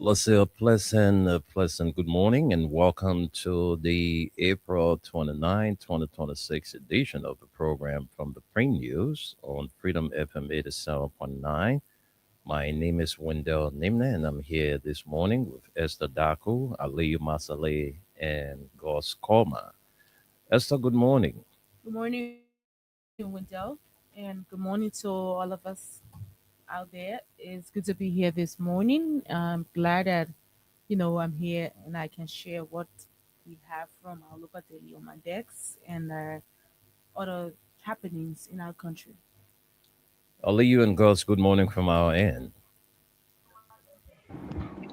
Let's say a pleasant good morning and welcome to the April 29, 2026 edition of the program from the Print News on Freedom FM 87.9. My name is Wendell Nimne and I'm here this morning with Esther Daku, Aliyu Masale, and Gos Koma. Esther, good morning. Good morning, Wendell, and good morning to all of us out there. It's good to be here this morning. I'm glad that I'm here and I can share what we have from our local daily on my decks and other happenings in our country. Aliyu and Gos, good morning from our end.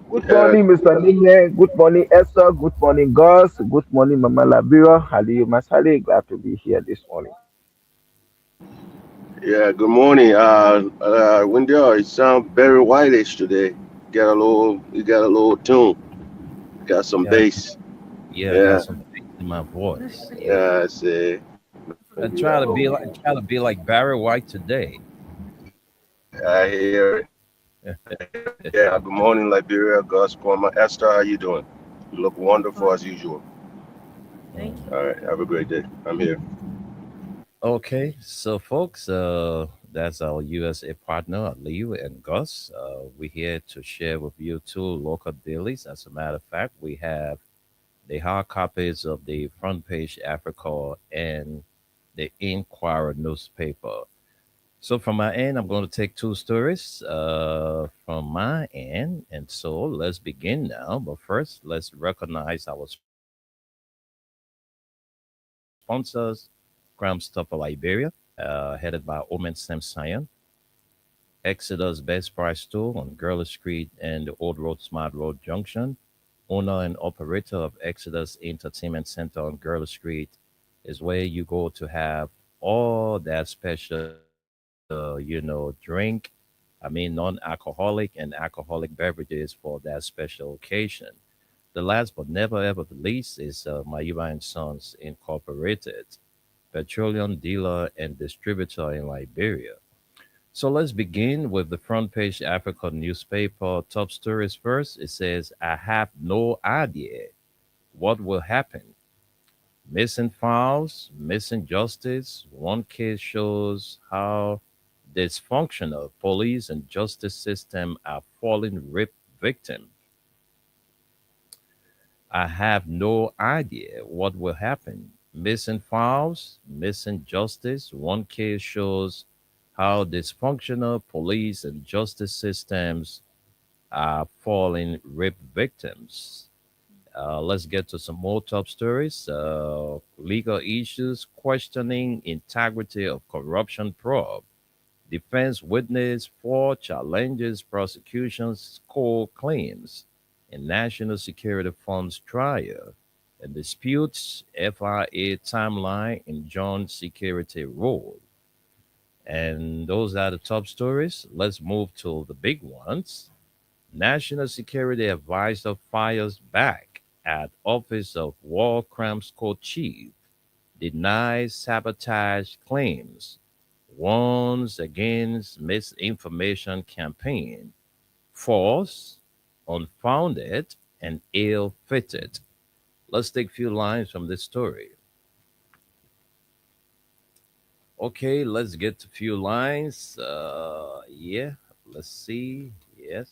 Good Yeah, morning, Mr. Nime. Good morning, Esther. Good morning, Gus. Good morning, Mama Labira. Haliyu Masale. Glad to be here this morning. yeah. Good morning. Wendell, you sound very whitish today. You got a little tune. Got some Yeah, bass. yeah, I got Yeah, some bass in my voice. Yeah. yeah. I say I maybe try to be like try to be like Barry White today. I hear it. Yeah. Good morning, Liberia. Gus, Corma, Esther. How you doing? You look I'm wonderful as fine. usual. Thank Mm. you. All right. Have a great day. I'm here. Okay, so folks, that's our USA partner, Leo and Gus. We're here to share with you two local dailies. As a matter of fact, we have the hard copies of the Front Page Africa and the Inquirer newspaper. So from my end, I'm going to take two stories from my end. And so let's begin now. But first, let's recognize our sponsors. Crime Stopper Liberia, headed by Omen Sam Sion. Exeter's Best Price Store on Gurley Street and the Old Road Smart Road Junction. Owner and operator of Exeter's Entertainment Center on Gurley Street is where you go to have all that special, drink. I mean, non-alcoholic and alcoholic beverages for that special occasion. The last but never ever the least is Mayuba and Sons Incorporated, petroleum dealer and distributor in Liberia. So let's begin with the front page Africa newspaper. Top stories first. It says, I have no idea what will happen. Missing files, missing justice. One case shows how dysfunctional police and justice system are falling rape victims. I have no idea what will happen. Missing files, missing justice. One case shows how dysfunctional police and justice systems are falling rape victims. Let's get to some more top stories. Legal issues questioning integrity of corruption probe. Defense witness for challenges prosecution's core claims in national security funds trial and disputes FIA timeline in John security role. And those are the top stories. Let's move to the big ones. National Security Advisor fires back at Office of War Crimes Court Chief, denies sabotage claims, warns against misinformation campaign, false, unfounded, and ill-fitted. Let's take a few lines from this story. Okay, let's get a few lines. Yeah, let's see. Yes,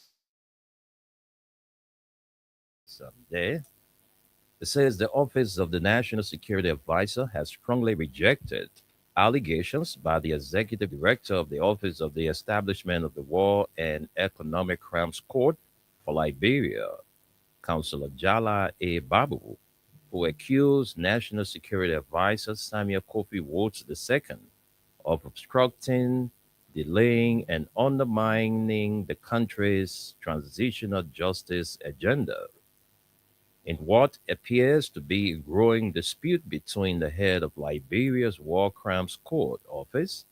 I'm there. It says the Office of the National Security Advisor has strongly rejected allegations by the executive director of the Office of the Establishment of the War and Economic Crimes Court for Liberia, Councillor Jala A. Babu, who accused National Security Advisor Samuel Kofi Woods II of obstructing, delaying, and undermining the country's transitional justice agenda in what appears to be a growing dispute between the head of Liberia's War Crimes Court office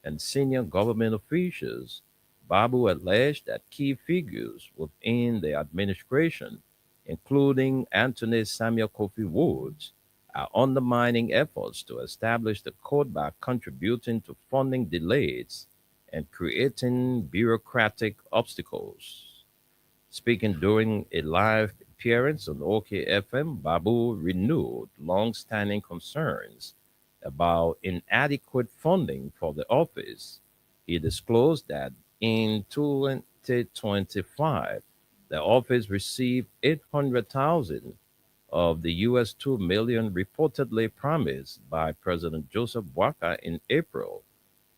and senior government officials. Babu alleged that key figures within the administration, including Anthony Samuel Kofi Woods, are undermining efforts to establish the court by contributing to funding delays and creating bureaucratic obstacles. Speaking during a live appearance on OKFM, Babu renewed long-standing concerns about inadequate funding for the office. He disclosed that in 2025, the office received 800,000 of the US 2 million reportedly promised by President Joseph Boakai in April.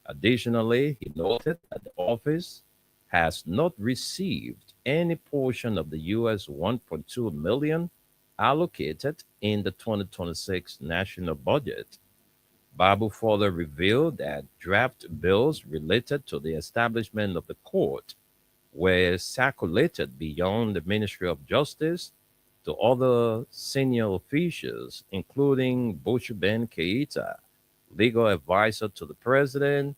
Additionally, he noted that the office has not received any portion of the US 1.2 million allocated in the 2026 national budget. Babu further revealed that draft bills related to the establishment of the court were circulated beyond the Ministry of Justice to other senior officials, including Butch Ben Keita, legal advisor to the president,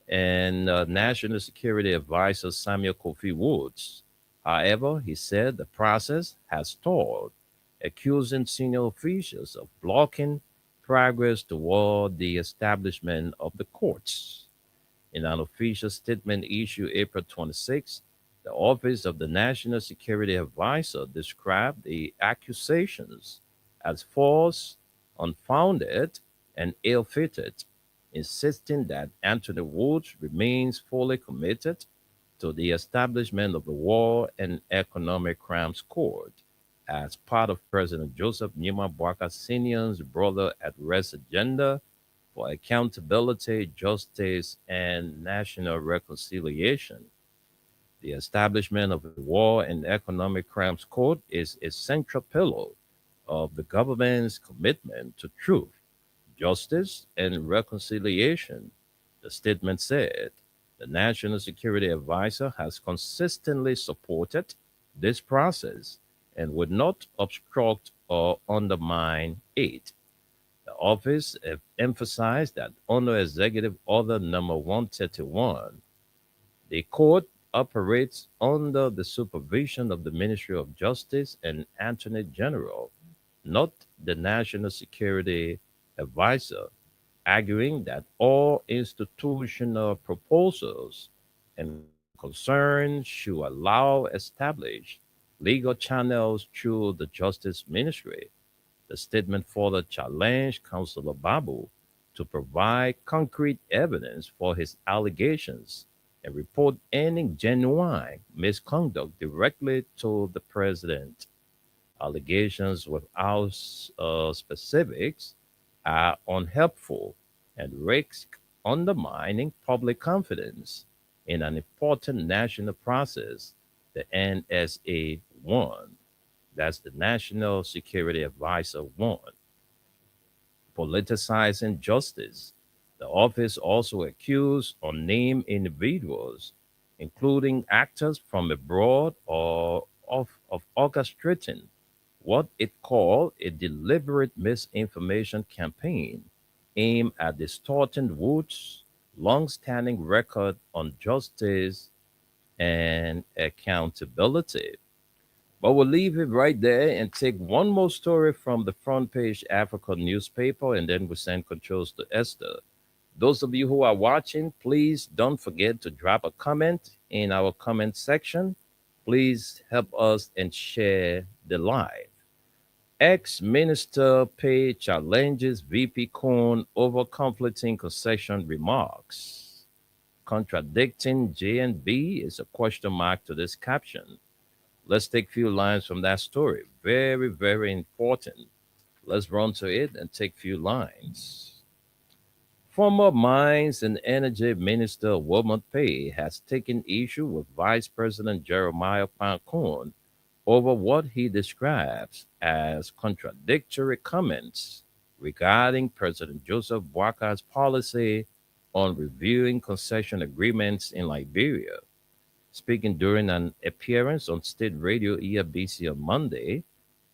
and National Security Advisor Samuel Kofi Woods. However, he said the process has stalled, accusing senior officials of blocking progress toward the establishment of the courts. In an official statement issued April 26, the Office of the National Security Advisor described the accusations as false, unfounded, and ill-fated, insisting that Anthony Woods remains fully committed to the establishment of the War and Economic Crimes Court as part of President Joseph Numa Boakai Sr.'s Brother at Rest agenda for accountability, justice, and national reconciliation. The establishment of the War and Economic Crimes Court is a central pillar of the government's commitment to truth, justice, and reconciliation. The statement said the National Security Advisor has consistently supported this process and would not obstruct or undermine it. The office emphasized that under Executive Order Number 131, the court operates under the supervision of the Ministry of Justice and Attorney General, not the National Security Advisor, arguing that all institutional proposals and concerns should allow established legal channels through the Justice Ministry. The statement further challenged Councillor Babu to provide concrete evidence for his allegations and report any genuine misconduct directly to the president. Allegations without specifics are unhelpful and risk undermining public confidence in an important national process, the NSA 1. That's the National Security Advisor 1. Politicizing justice. The office also accused unnamed individuals, including actors from abroad, or of orchestrating what it called a deliberate misinformation campaign aimed at distorting Wood's long-standing record on justice and accountability. But we'll leave it right there and take one more story from the front page Africa newspaper, and then we'll send controls to Esther. Those of you who are watching, please don't forget to drop a comment in our comment section. Please help us and share the live. Ex-Minister Pay challenges VP Cohn over conflicting concession remarks. Contradicting J and B is a question mark to this caption. Let's take a few lines from that story. Very, very important. Let's run to it and take a few lines. Former Mines and Energy Minister Wilmot Pay has taken issue with Vice President Jeremiah Pancon over what he describes as contradictory comments regarding President Joseph Boakai's policy on reviewing concession agreements in Liberia. Speaking during an appearance on State Radio EFBC on Monday,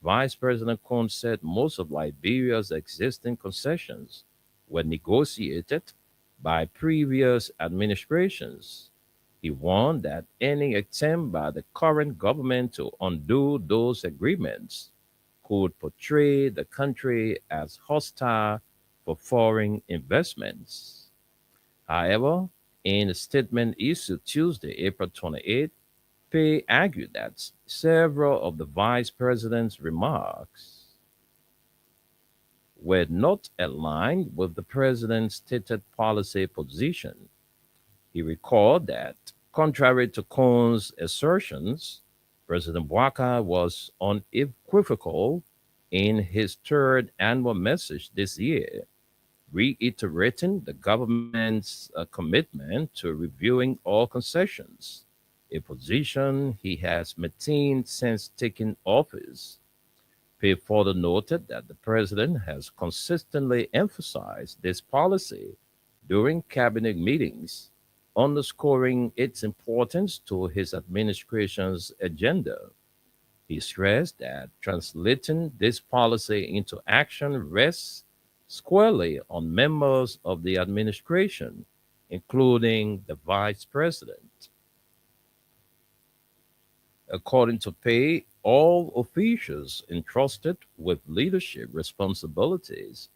Vice President Cohn said most of Liberia's existing concessions were negotiated by previous administrations. He warned that any attempt by the current government to undo those agreements could portray the country as hostile for foreign investments. However, in a statement issued Tuesday, April 28, Pay argued that Several of the vice president's remarks were not aligned with the president's stated policy position. He recalled that, contrary to Cohn's assertions, President Bouakai was unequivocal in his third annual message this year, reiterating the government's commitment to reviewing all concessions, a position he has maintained since taking office. He further noted that the president has consistently emphasized this policy during cabinet meetings, underscoring its importance to his administration's agenda. He stressed that translating this policy into action rests squarely on members of the administration, including the vice president. According to Pay, all officials entrusted with leadership responsibilities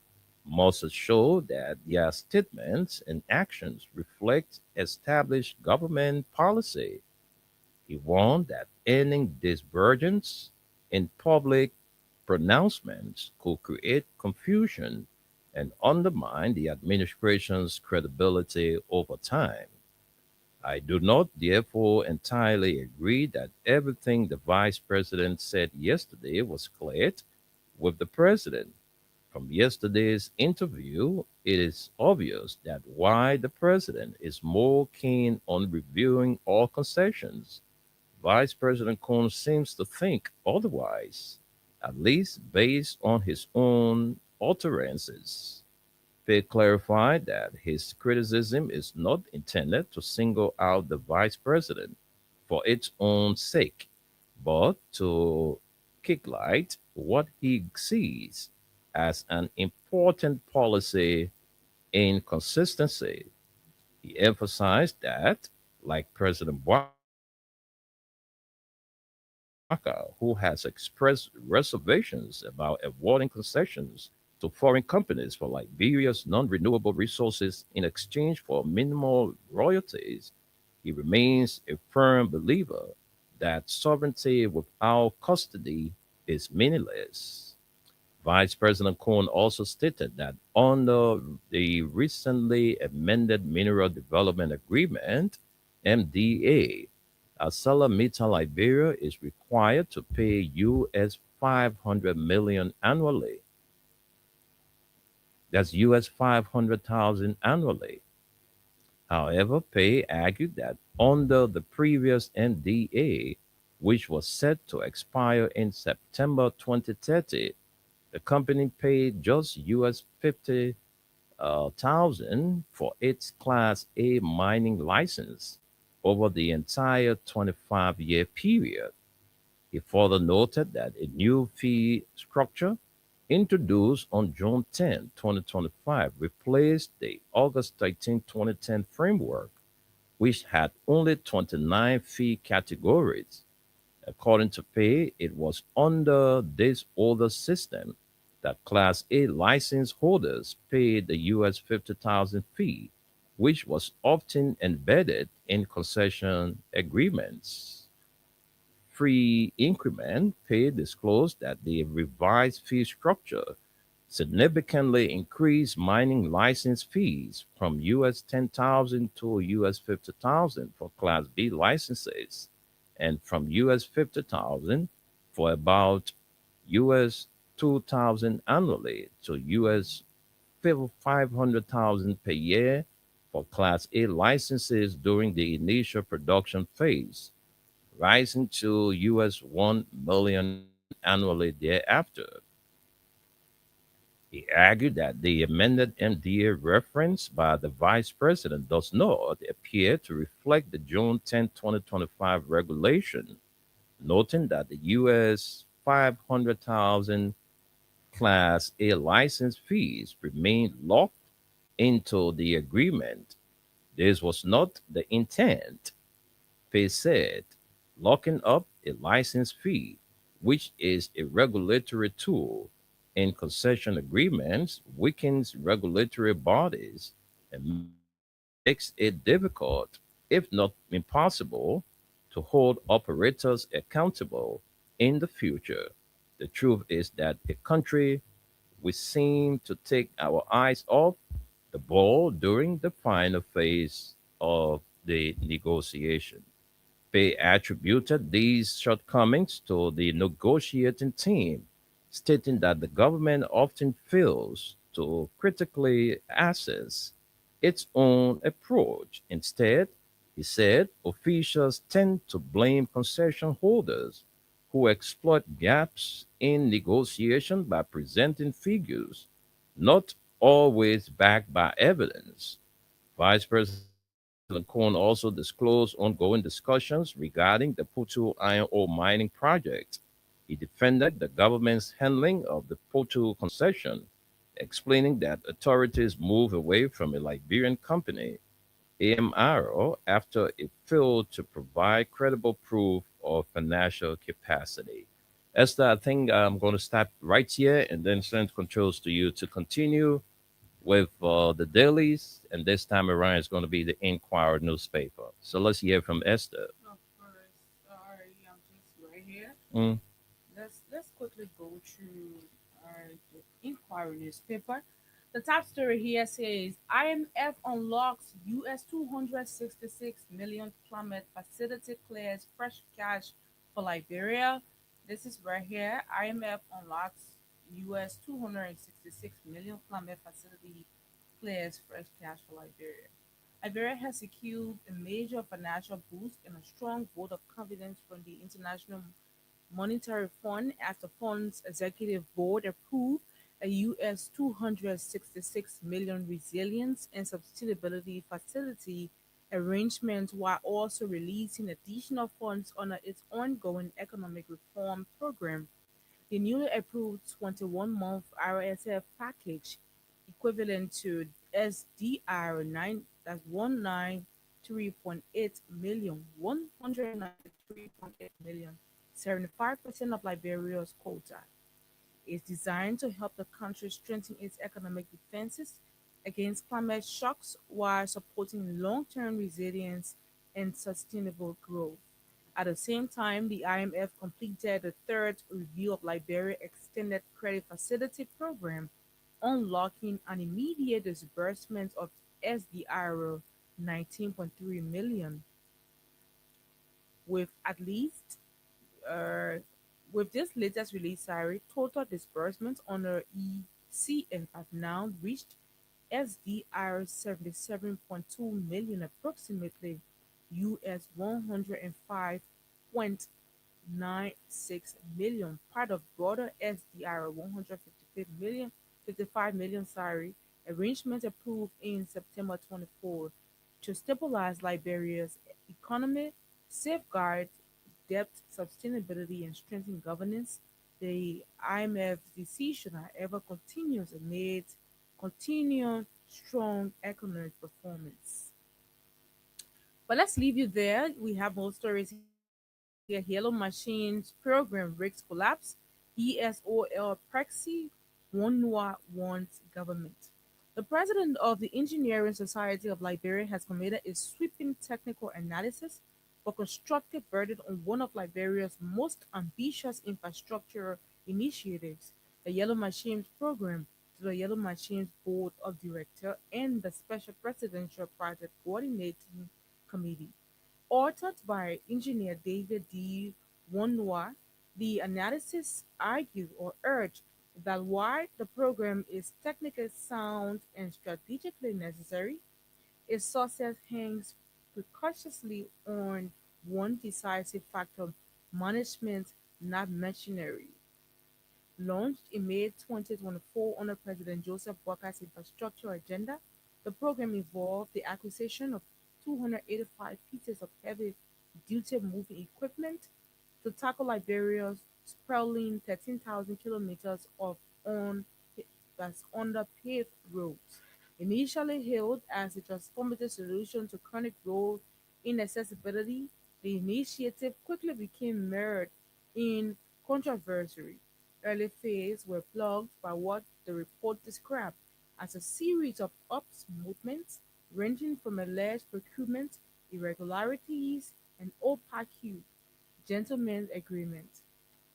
must show that their statements and actions reflect established government policy. He warned that any divergence in public pronouncements could create confusion and undermine the administration's credibility over time. I do not therefore entirely agree that everything the vice president said yesterday was cleared with the president. From yesterday's interview, it is obvious that why the president is more keen on reviewing all concessions. Vice President Cohn seems to think otherwise, at least based on his own utterances. Pitt clarified that his criticism is not intended to single out the vice president for its own sake, but to kicklight what he sees as an important policy inconsistency. He emphasized that, like President Waka, who has expressed reservations about awarding concessions to foreign companies for Liberia's non renewable resources in exchange for minimal royalties, he remains a firm believer that sovereignty without custody is meaningless. Vice President Cohn also stated that under the recently amended Mineral Development Agreement, MDA, ArcelorMittal Liberia is required to pay US 500 million annually. That's US 500,000 annually. However, Pay argued that under the previous MDA, which was set to expire in September 2030, the company paid just US 50,000 for its Class A mining license over the entire 25-year period. He further noted that a new fee structure introduced on June 10, 2025, replaced the August 13, 2010 framework, which had only 29 fee categories. According to Pay, it was under this older system that Class A license holders paid the US 50,000 fee, which was often embedded in concession agreements. Free increment Pay disclosed that the revised fee structure significantly increased mining license fees from US 10,000 to US 50,000 for Class B licenses and from US 50,000 for about US 2,000 annually to US 500,000 per year for Class A licenses during the initial production phase, rising to US 1 million annually thereafter. He argued that the amended MDA referenced by the vice president does not appear to reflect the June 10, 2025 regulation, noting that the US 500,000 Class A license fees remain locked into the agreement. This was not the intent, Pay said. Locking up a license fee, which is a regulatory tool in concession agreements, weakens regulatory bodies and makes it difficult, if not impossible, to hold operators accountable in the future. The truth is that a country we seem to take our eyes off the ball during the final phase of the negotiation. They attributed these shortcomings to the negotiating team, stating that the government often fails to critically assess its own approach. Instead, he said officials tend to blame concession holders who exploit gaps in negotiation by presenting figures not always backed by evidence. Vice President Cohen also disclosed ongoing discussions regarding the Putu iron ore mining project. He defended the government's handling of the Putu concession, explaining that authorities moved away from a Liberian company, AMRO, after it failed to provide credible proof of financial capacity. Esther, I think I'm going to stop right here and then send controls to you to continue with the dailies, and this time around it's going to be the Inquirer newspaper. So let's hear from Esther. Of course. Sorry, I'm just right here. Mm, Let's quickly go through the Inquiry newspaper. The top story here says IMF unlocks US 266 million climate facility clears fresh cash for Liberia. This is right here. IMF unlocks US 266 million climate facility clears fresh cash for Liberia. Liberia has secured a major financial boost and a strong vote of confidence from the International Monetary Fund as the fund's executive board approved a US 266 million resilience and sustainability facility arrangement while also releasing additional funds under its ongoing economic reform program. The newly approved 21-month RSF package, equivalent to SDR 9, that's 193.8 million, 193.8 million, 75% of Liberia's quota, is designed to help the country strengthen its economic defenses against climate shocks while supporting long-term resilience and sustainable growth. At the same time, the IMF completed the third review of Liberia Extended Credit Facility Program, unlocking an immediate disbursement of SDR 19.3 million, with at least uh, with this latest release, sorry, total disbursements under ECF have now reached SDR 77.2 million, approximately US 105.96 million, part of broader SDR 55 million, sorry, arrangement approved in September 24 to stabilize Liberia's economy, safeguard debt sustainability, and strengthen governance. The IMF's decision, however, continues amid continued strong economic performance. But let's leave you there. We have more stories here. Yellow Machines program risks collapse. ESOL Prexy Wonwa wants government. The president of the Engineering Society of Liberia has committed a sweeping technical analysis for constructive verdict on one of Liberia's most ambitious infrastructure initiatives, the Yellow Machines program, to the Yellow Machines Board of Directors and the Special Presidential Project Coordinating Committee. Authored by engineer David D. Wonwa, the analysis argued or urged that while the program is technically sound and strategically necessary, its success hangs precautiously on one decisive factor: management, not machinery. Launched in May 2024 under President Joseph Boaká's infrastructure agenda, the program involved the acquisition of 285 pieces of heavy-duty moving equipment to tackle Liberia's sprawling 13,000 kilometers of on that's underpaved roads. Initially hailed as a transformative solution to chronic road inaccessibility, the initiative quickly became mired in controversy. Early phases were plagued by what the report described as a series of ops movements ranging from alleged procurement irregularities an OPEC gentleman's agreement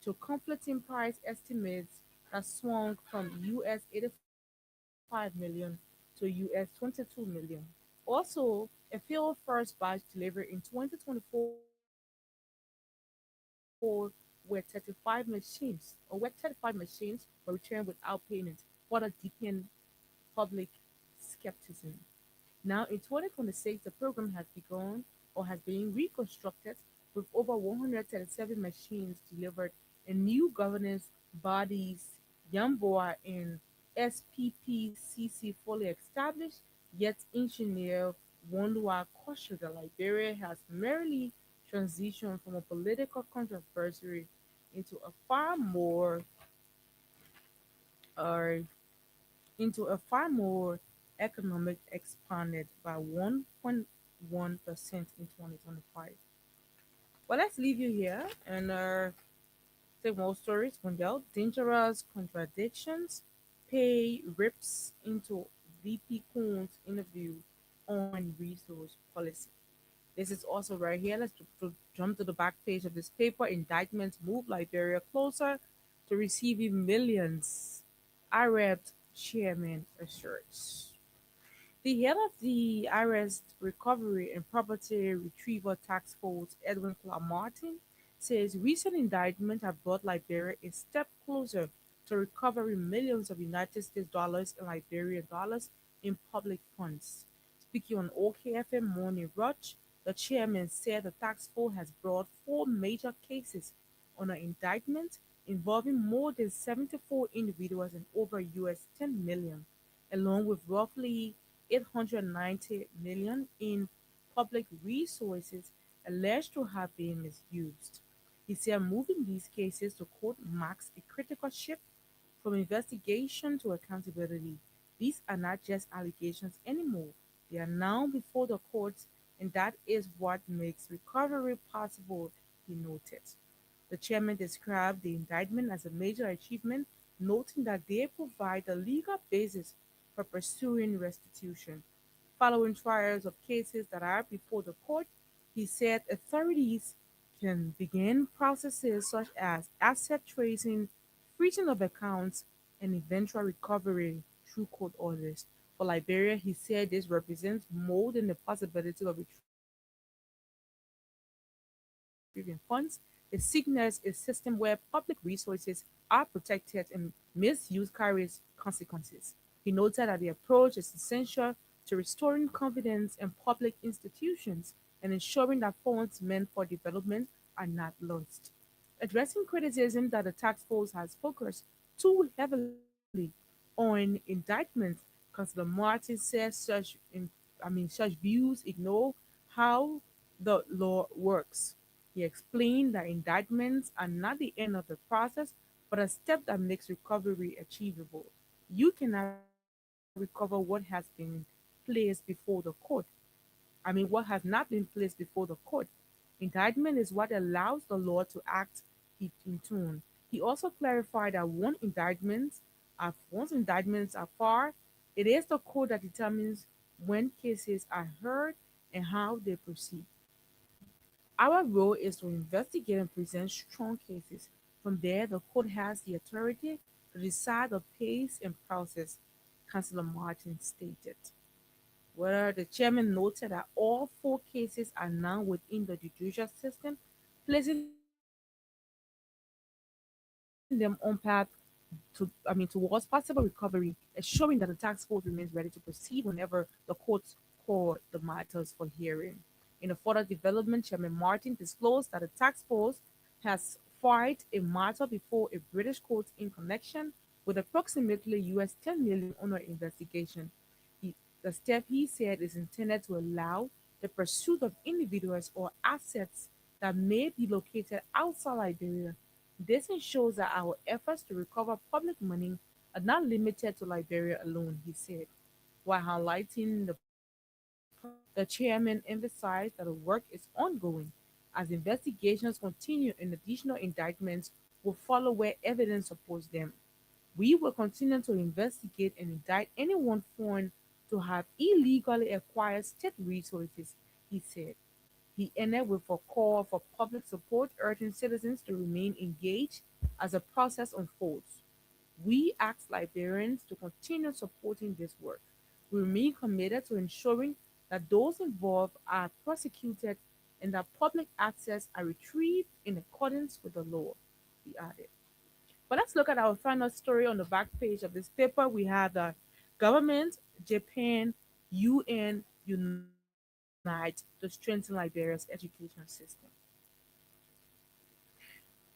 to conflicting price estimates that swung from US 85 million to US 22 million. Also, a failed first batch delivery in 2024 where 35 machines were returned without payment, further deepened public skepticism. Now, in 2026, the program has begun or has been reconstructed with over 137 machines delivered and new governance bodies, Yamboa and SPPCC fully established, yet engineer Wondwa cautioned that Liberia has merely transitioned from a political controversy into a far more uh, economic expanded by 1.1% in 2025. Well, let's leave you here and take more stories. Mundell, dangerous contradictions pay rips into VP Kuhn's interview on resource policy. This is also right here. Let's jump to the back page of this paper. Indictments move Liberia closer to receiving millions. Arab chairman asserts. The head of the Arrest Recovery and Property Retrieval Task Force, Edwin Clark Martin, says recent indictments have brought Liberia a step closer to recovering millions of United States dollars and Liberian dollars in public funds. Speaking on OKFM Morning Watch, the chairman said the task force has brought four major cases under indictment involving more than 74 individuals and over US 10 million, along with roughly 890 million in public resources alleged to have been misused. He said moving these cases to court marks a critical shift from investigation to accountability. These are not just allegations anymore. They are now before the courts, and that is what makes recovery possible, he noted. The chairman described the indictment as a major achievement, noting that they provide a legal basis for pursuing restitution. Following trials of cases that are before the court, he said authorities can begin processes such as asset tracing, freezing of accounts, and eventual recovery through court orders. For Liberia, he said this represents more than the possibility of retrieving funds. It signals a system where public resources are protected and misuse carries consequences. He noted that the approach is essential to restoring confidence in public institutions and ensuring that funds meant for development are not lost. Addressing criticism that the task force has focused too heavily on indictments, Councillor Martin says such views ignore how the law works. He explained that indictments are not the end of the process, but a step that makes recovery achievable. You cannot recover what has been placed before the court. What has not been placed before the court. Indictment is what allows the law to act in tune. He also clarified that once indictments are filed, it is the court that determines when cases are heard and how they proceed. Our role is to investigate and present strong cases. From there, the court has the authority to decide the pace and process, Councillor Martin stated. Where the chairman noted that all four cases are now within the judicial system, placing them on path towards possible recovery, assuring that the task force remains ready to proceed whenever the courts call the matters for hearing. In a further development, Chairman Martin disclosed that the task force has filed a matter before a British court in connection with approximately US 10 million under investigation. The step, he said, is intended to allow the pursuit of individuals or assets that may be located outside Liberia. This ensures that our efforts to recover public money are not limited to Liberia alone, he said, while highlighting the chairman emphasized that the work is ongoing. As investigations continue and additional indictments will follow where evidence supports them. We will continue to investigate and indict anyone found to have illegally acquired state resources, he said. He ended with a call for public support, urging citizens to remain engaged as the process unfolds. We ask Liberians to continue supporting this work. We remain committed to ensuring that those involved are prosecuted and that public access are retrieved in accordance with the law, he added. But let's look at our final story on the back page of this paper. We have the government, Japan, UN unite to strengthen Liberia's education system.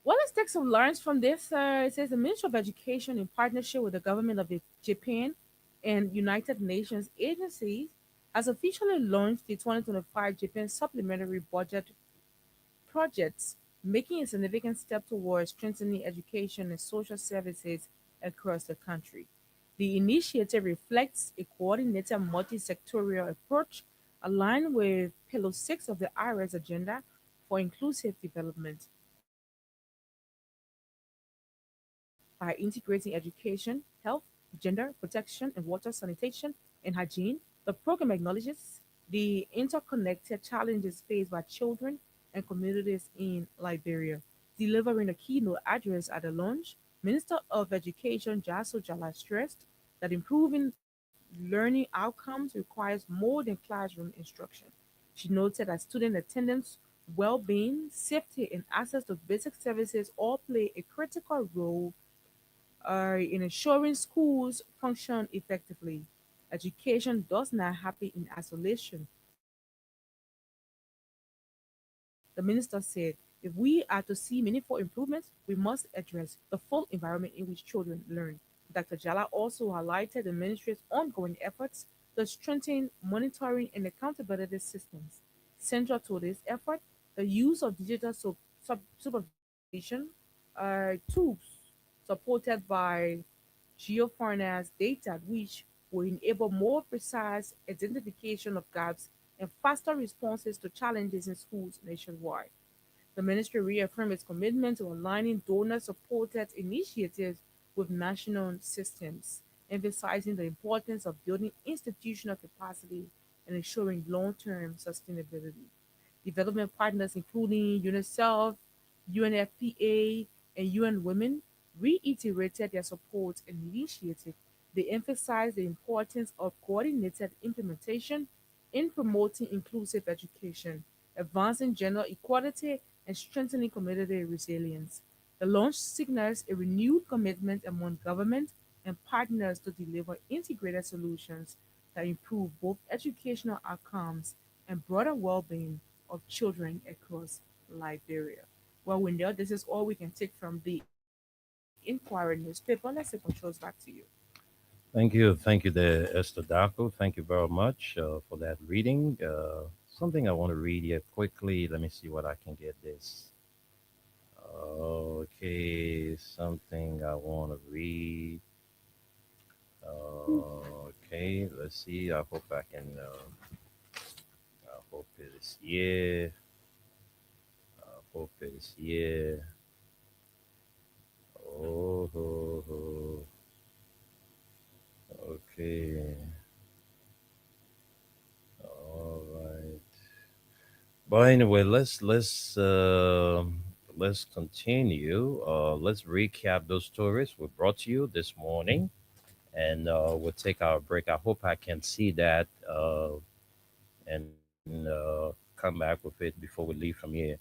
Well, let's take some learns from this. It says the Ministry of Education, in partnership with the government of Japan and United Nations agencies, has officially launched the 2025 Japan Supplementary Budget projects, making a significant step towards strengthening education and social services across the country. The initiative reflects a coordinated multi-sectorial approach aligned with Pillar 6 of the IRS agenda for inclusive development. By integrating education, health, gender protection, and water sanitation and hygiene, the program acknowledges the interconnected challenges faced by children and communities in Liberia. Delivering a keynote address at the launch, Minister of Education Jaso Jala stressed that improving learning outcomes requires more than classroom instruction. She noted that student attendance, well being, safety, and access to basic services all play a critical role in ensuring schools function effectively. Education does not happen in isolation. The minister said, if we are to see meaningful improvements, we must address the full environment in which children learn. Dr. Jala also highlighted the ministry's ongoing efforts to strengthen monitoring and accountability systems. Central to this effort, the use of digital supervision tools supported by geofinance data, which will enable more precise identification of gaps and faster responses to challenges in schools nationwide. The ministry reaffirmed its commitment to aligning donor supported initiatives with national systems, emphasizing the importance of building institutional capacity and ensuring long term sustainability. Development partners, including UNICEF, UNFPA, and UN Women, reiterated their support and initiative. They emphasized the importance of coordinated implementation in promoting inclusive education, advancing gender equality, and strengthening community resilience. The launch signals a renewed commitment among government and partners to deliver integrated solutions that improve both educational outcomes and broader well-being of children across Liberia. Well, Wendell, this is all we can take from the Inquirer newspaper. Let's say controls back to you. Thank you, there, Esther Daco. Thank you very much for that reading. Something I want to read here quickly. Let me see what I can get this. Okay, something I want to read. Okay, let's see. I hope I can. I hope it is here. I hope it is here. Oh, ho, ho. Okay. All right. But anyway, let's continue. Let's recap those stories we brought to you this morning, and we'll take our break. I hope I can see that and come back with it before we leave from here.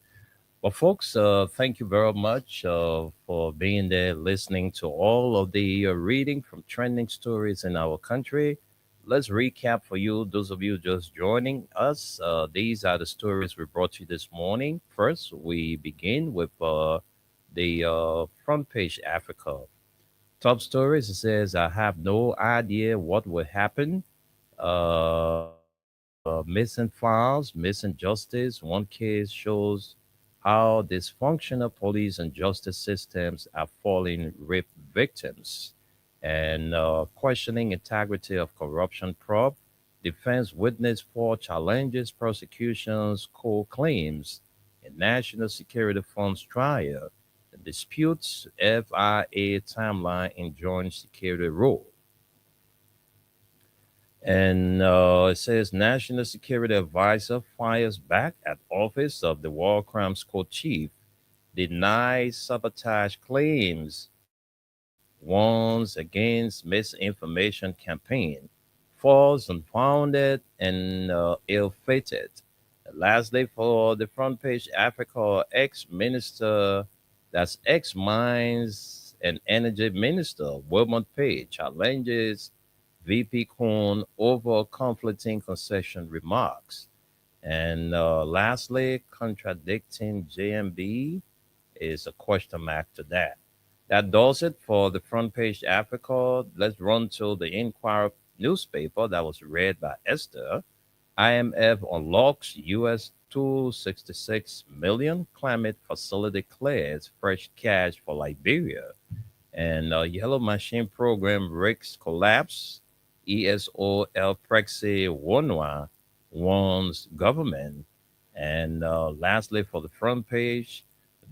Well, folks, thank you very much for being there, listening to all of the reading from trending stories in our country. Let's recap for you, those of you just joining us. These are the stories we brought you this morning. First, we begin with the front page Africa. Top stories, it says, I have no idea what will happen. Missing files, missing justice. One case shows how dysfunctional police and justice systems are falling rape victims, and questioning integrity of corruption probe. Defense witness for challenges prosecution's core claims in national security funds trial. Disputes FIA timeline in joint security role. And it says National Security Advisor fires back at Office of the War Crimes Court Chief, denies sabotage claims, warns against misinformation campaign, false, unfounded, and ill-fated. Lastly, for the front page, Africa ex-minister, that's ex-mines and energy minister Wilmot Page challenges VP Kuhn over conflicting concession remarks. And lastly, contradicting JMB is a question mark to that. That does it for the front page Africa. Let's run to the Inquirer newspaper that was read by Esther. IMF unlocks US 266 million climate facility clears fresh cash for Liberia. And Yellow Machine program risks collapse. ESO El Prexi Wonwa warns government. And lastly, for the front page,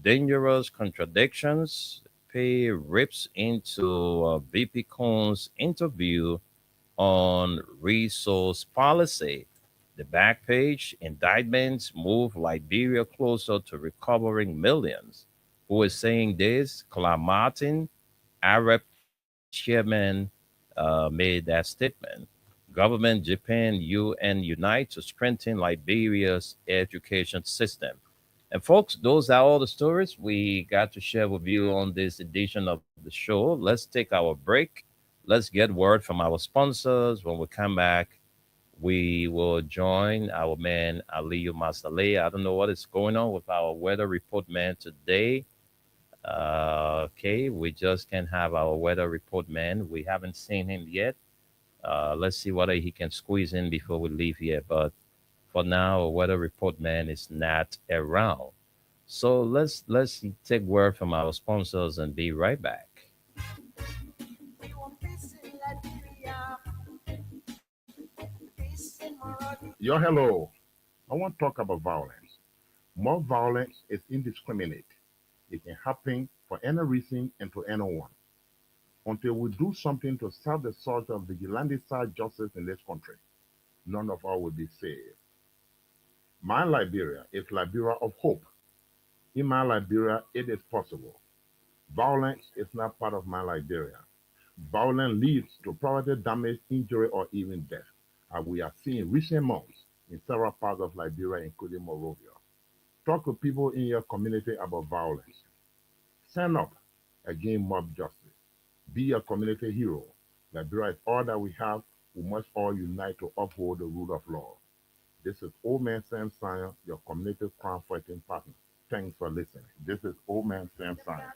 dangerous contradictions. Pay rips into VP Cohn's interview on resource policy. The back page, indictments move Liberia closer to recovering millions. Who is saying this? Claire Martin, Arab chairman, made that statement. Government, Japan, UN unite to strengthen Liberia's education system. And folks, those are all the stories we got to share with you on this edition of the show. Let's take our break. Let's get word from our sponsors. When we come back, we will join our man Aliyu Masaleh. I don't know what is going on with our weather report man today. Okay, we just can have our weather report man. We haven't seen him yet. Let's see whether he can squeeze in before we leave here. But for now, our weather report man is not around. So let's take word from our sponsors and be right back. Yo, hello. I want to talk about violence. More violence is indiscriminate. It can happen for any reason and to anyone. Until we do something to stop the sort of vigilante style justice in this country, none of us will be saved. My Liberia is Liberia of hope. In my Liberia, it is possible. Violence is not part of my Liberia. Violence leads to property damage, injury, or even death, as we have seen in recent months in several parts of Liberia, including Monrovia. Talk to people in your community about violence. Stand up against mob justice. Be a community hero. Liberia is all that we have. We must all unite to uphold the rule of law. This is Old Man Sam Science, your community crime fighting partner. Thanks for listening. This is Old Man Sam Science.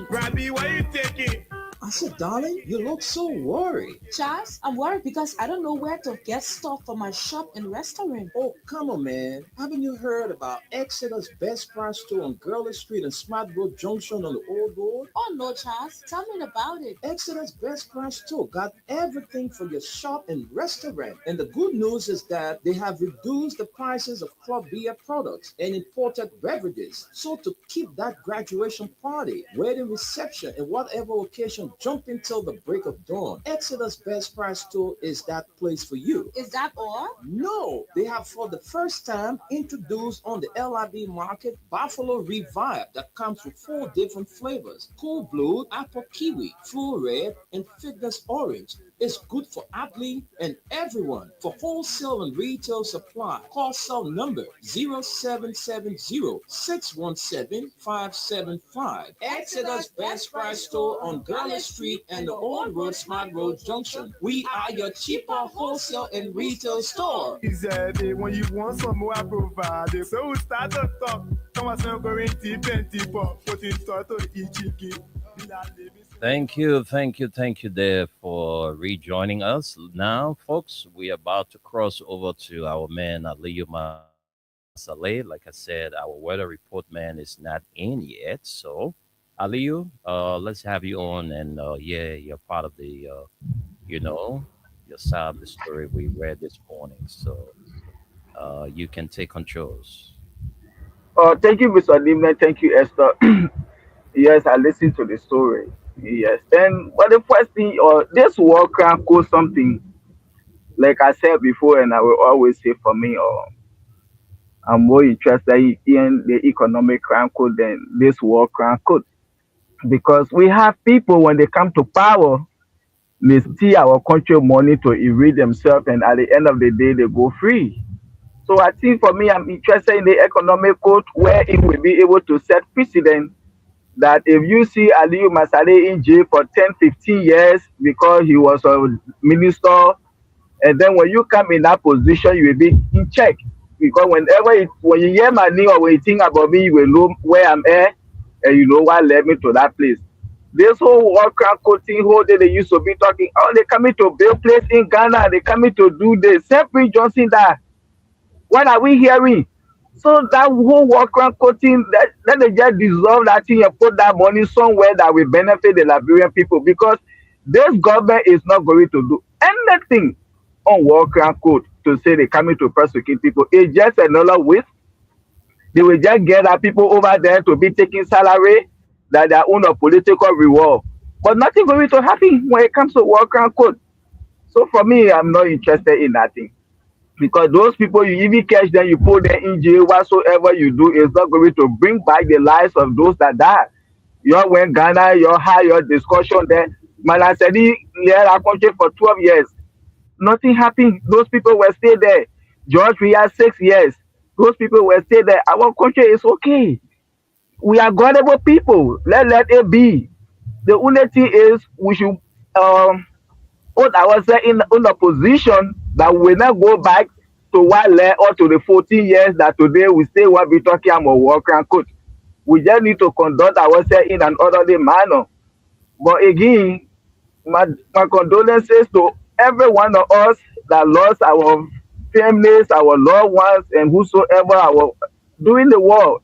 Robbie, why you taking? I said, darling, you look so worried. Charles, I'm worried because I don't know where to get stuff for my shop and restaurant. Oh, come on, man. Haven't you heard about Exeter's Best Price store on Gurley Street and Smart Road Junction on the Old Road? Oh no, Charles, tell me about it. Exeter's Best Price store got everything for your shop and restaurant. And the good news is that they have reduced the prices of club beer products and imported beverages. So to keep that graduation party, wedding reception, and whatever occasion jumping till the break of dawn, Exeter's Best Price store is that place for you. Is that all? No, they have for the first time introduced on the LIB market Buffalo Revive that comes with 4 different flavors: Cool Blue, Apple Kiwi, Full Red, and Fitness Orange. It's good for athlete and everyone. For wholesale and retail supply, call cell number 0770-617-575. Exeter's Best Price store on Gurley Street and the Old Road Smart Road Junction. We are your cheaper wholesale and retail store. He said, when you want some more, I provide it. So we start to talk. Come on, so going deep and deeper. Put in thought to each again. Thank you there for rejoining us. Now, folks, we're about to cross over to our man Aliyu Masaleh. Like I said, our weather report man is not in yet. So, Aliyu, let's have you on. And yeah, you're part of the, your side of the story we read this morning. So you can take controls. Thank you, Mr. Nimna. Thank you, Esther. Yes, I listened to the story. Yes, and but the first thing, this war can cause something. Like I said before, and I will always say for me, I'm more interested in the economic crime code than this war crime code because we have people when they come to power, they steal our country money to evade themselves, and at the end of the day, they go free. So I think for me, I'm interested in the economic code where it will be able to set precedent that if you see Aliyu Masale in jail for 10, 15 years because he was a minister, and then when you come in that position, you will be in check. Because when you hear my name or when you think about me, you will know where I'm at and you know what led me to that place. This whole worker coaching whole day they used to be talking, oh, they coming to build place in Ghana, they coming to do this. Same Prince Johnson that. What are we hearing? So that whole worker coaching, let they just dissolve that thing and put that money somewhere that will benefit the Liberian people because this government is not going to do anything on worker code to say they coming to persecute people. It's just another waste. They will just get our people over there to be taking salary that they own a political reward. But nothing going to happen when it comes to worker code. So for me, I'm not interested in that thing because those people you even catch them, you put them in jail, whatsoever you do is not going to bring back the lives of those that die. You went Ghana, you had your discussion there. Malasedi led our country for 12 years. Nothing happened. Those people were still there. George, we had 6 years. Those people were still there. Our country is okay. We are gullible people. Let it be. The only thing is we should put ourselves in a position that we will not go back to what led or to the 14 years that today we still want to be talking about work and code. We just need to conduct ourselves in an orderly manner. But again, my condolences to every one of us that lost our families, our loved ones, and whosoever our doing the war.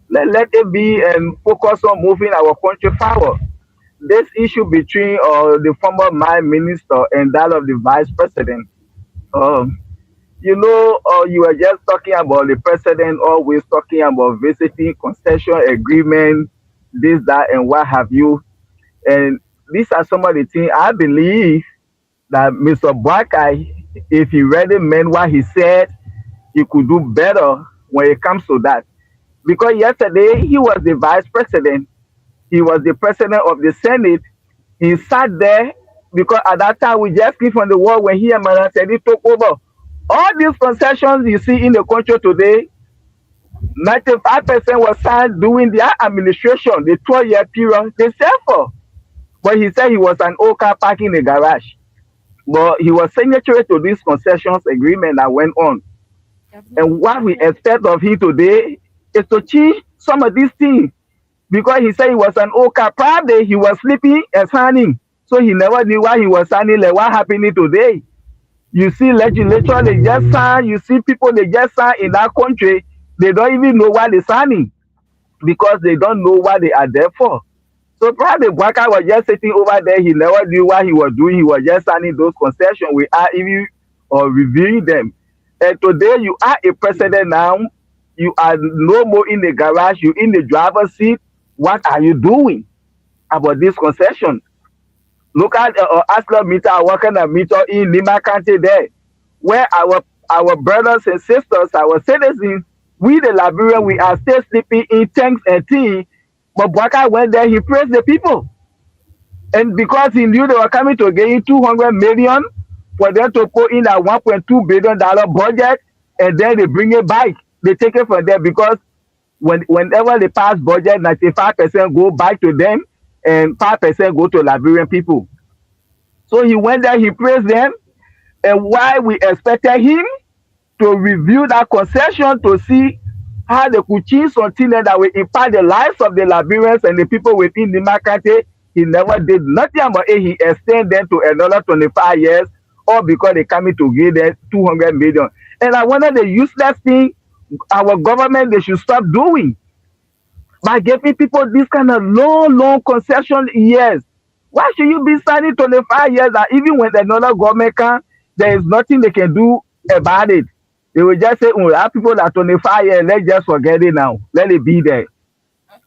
Let it be and focus on moving our country forward. This issue between the former mine minister and that of the vice president, um, you were just talking about the president always talking about visiting concession agreement, this, that, and what have you. And these are some of the things I believe that Mr. Boakai, if he really meant what he said, he could do better when it comes to that. Because yesterday he was the vice president, he was the president of the Senate. He sat there because at that time we just came from the war when he and Manasedi took over. All these concessions you see in the country today, 95% was signed during their administration, the 12-year period they said for. But he said he was an old car parking in the garage. But he was signatory to this concessions agreement that went on. And what we expect of him today is to change some of these things. Because he said he was an old car. Probably he was sleeping and signing. So he never knew why he was signing, like what happening today. You see legislature, they just sign. You see people, they just sign in that country. They don't even know why they're signing. Because they don't know what they are there for. So probably Waka was just sitting over there. He never knew what he was doing. He was just signing those concessions. We are even reviewing them. And today you are a president now. You are no more in the garage. You're in the driver's seat. What are you doing about this concession? Look at Asla meter, working a meter in Lima County there, where our brothers and sisters, our citizens, we the Liberian, we are still sleeping in tanks and tea. But Bwaka went there, he praised the people. And because he knew they were coming to gain 200 million for them to put in a $1.2 billion budget, and then they bring it back. They take it from there because whenever they pass budget, 95% go back to them and 5% go to Liberian people. So he went there, he praised them, and why we expected him to review that concession to see how they could change something that will impact the lives of the Liberians and the people within the market. He never did nothing about it. He extended them to another 25 years, all because they coming to give them 200 million. And I wonder the useless thing our government they should stop doing by giving people this kind of long concession years. Why should you be signing 25 years that even when another government can, there is nothing they can do about it? They will just say, oh, our people are 25 years, let's just forget it now. Let it be there.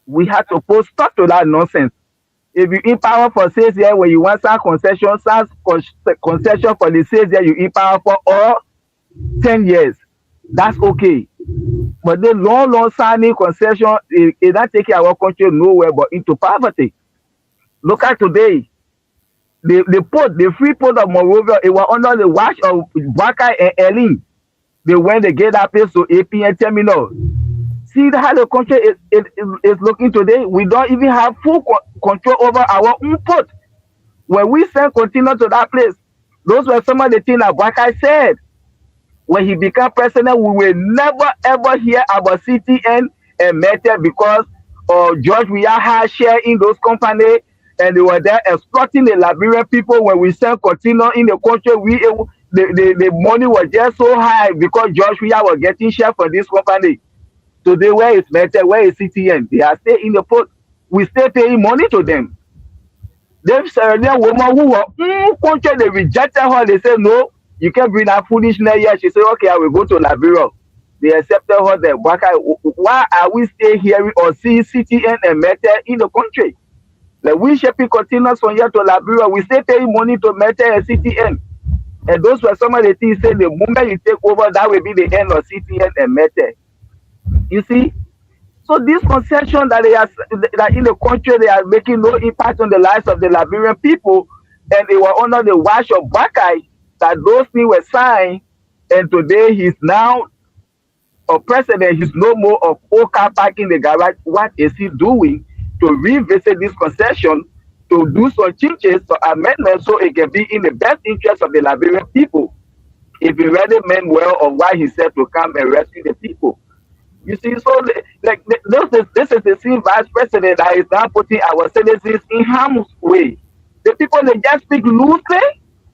We have to put stop to that nonsense. If you empower for 6 years, when you want some concession, concession for the 6 years, you empower for all 10 years. That's okay. But the long signing concession is not taking our country nowhere but into poverty. Look at today. The free port of Monrovia, it was under the watch of Baka and Elin. They went, they get that place to APN terminal. See how the country is looking today. We don't even have full control over our own port. When we send container to that place, those were some of the things that Baka said. When he became president, we will never ever hear about CTN and Meta because George Weah had share in those companies and they were there exploiting the Liberian people. When we send container in the country, the money was just so high because George Weah was getting share from this company. Today, where is Meta? Where is CTN? They are still in the port. We still paying money to them. Them Sierra woman who were country, they rejected her. They said no. You can't bring that foolishness here. She said, okay, I will go to Liberia. They accepted her there. Why are we still hearing or seeing CTN and Meta in the country? Like we shipping containers from here to Liberia, we still paying money to Meta and CTN. And those were some of the things saying the moment you take over, that will be the end of CTN and Meta. You see? So this concession that that in the country, they are making no impact on the lives of the Liberian people, and they were under the watch of Bakai, that those things were signed, and today he's now a president. He's no more of car park in the garage. What is he doing to revisit this concession, to do some changes, some amendments, so it can be in the best interest of the Liberian people? If he really meant well of why he said to come and rescue the people. You see, so this is the same vice president that is now putting our citizens in harm's way. The people, they just speak loosely,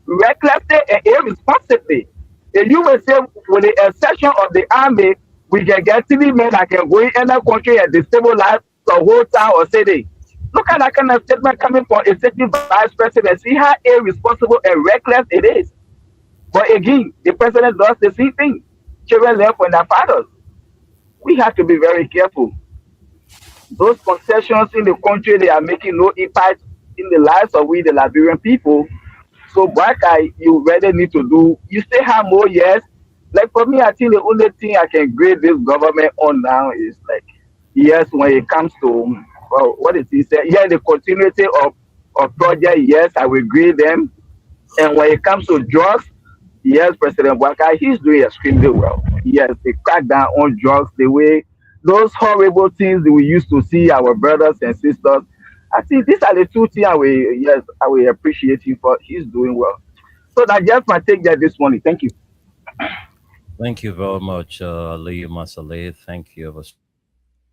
recklessly, and irresponsibly. And you will say, with the exception of the army, we can get 3 men that can go in any country and destabilize the whole town or city. Look at that kind of statement coming from a certain vice president. See how irresponsible and reckless it is. But again, the president does the same thing. Children learn from their fathers. We have to be very careful. Those concessions in the country, they are making no impact in the lives of we, the Liberian people. So, Baka, you really need to do, you still have more years. Like for me, I think the only thing I can grade this government on now is like, yes, when it comes to, well, what did he say? Yeah, the continuity of project, yes, I will grade them. And when it comes to drugs, yes, President Baka, he's doing extremely well. Yes, they crack down on drugs the way those horrible things that we used to see our brothers and sisters. I think these are the 2 things I will appreciate him for. He's doing well. So that's just my take there this morning. Thank you. Thank you very much, Aliyu Masale. Thank you ever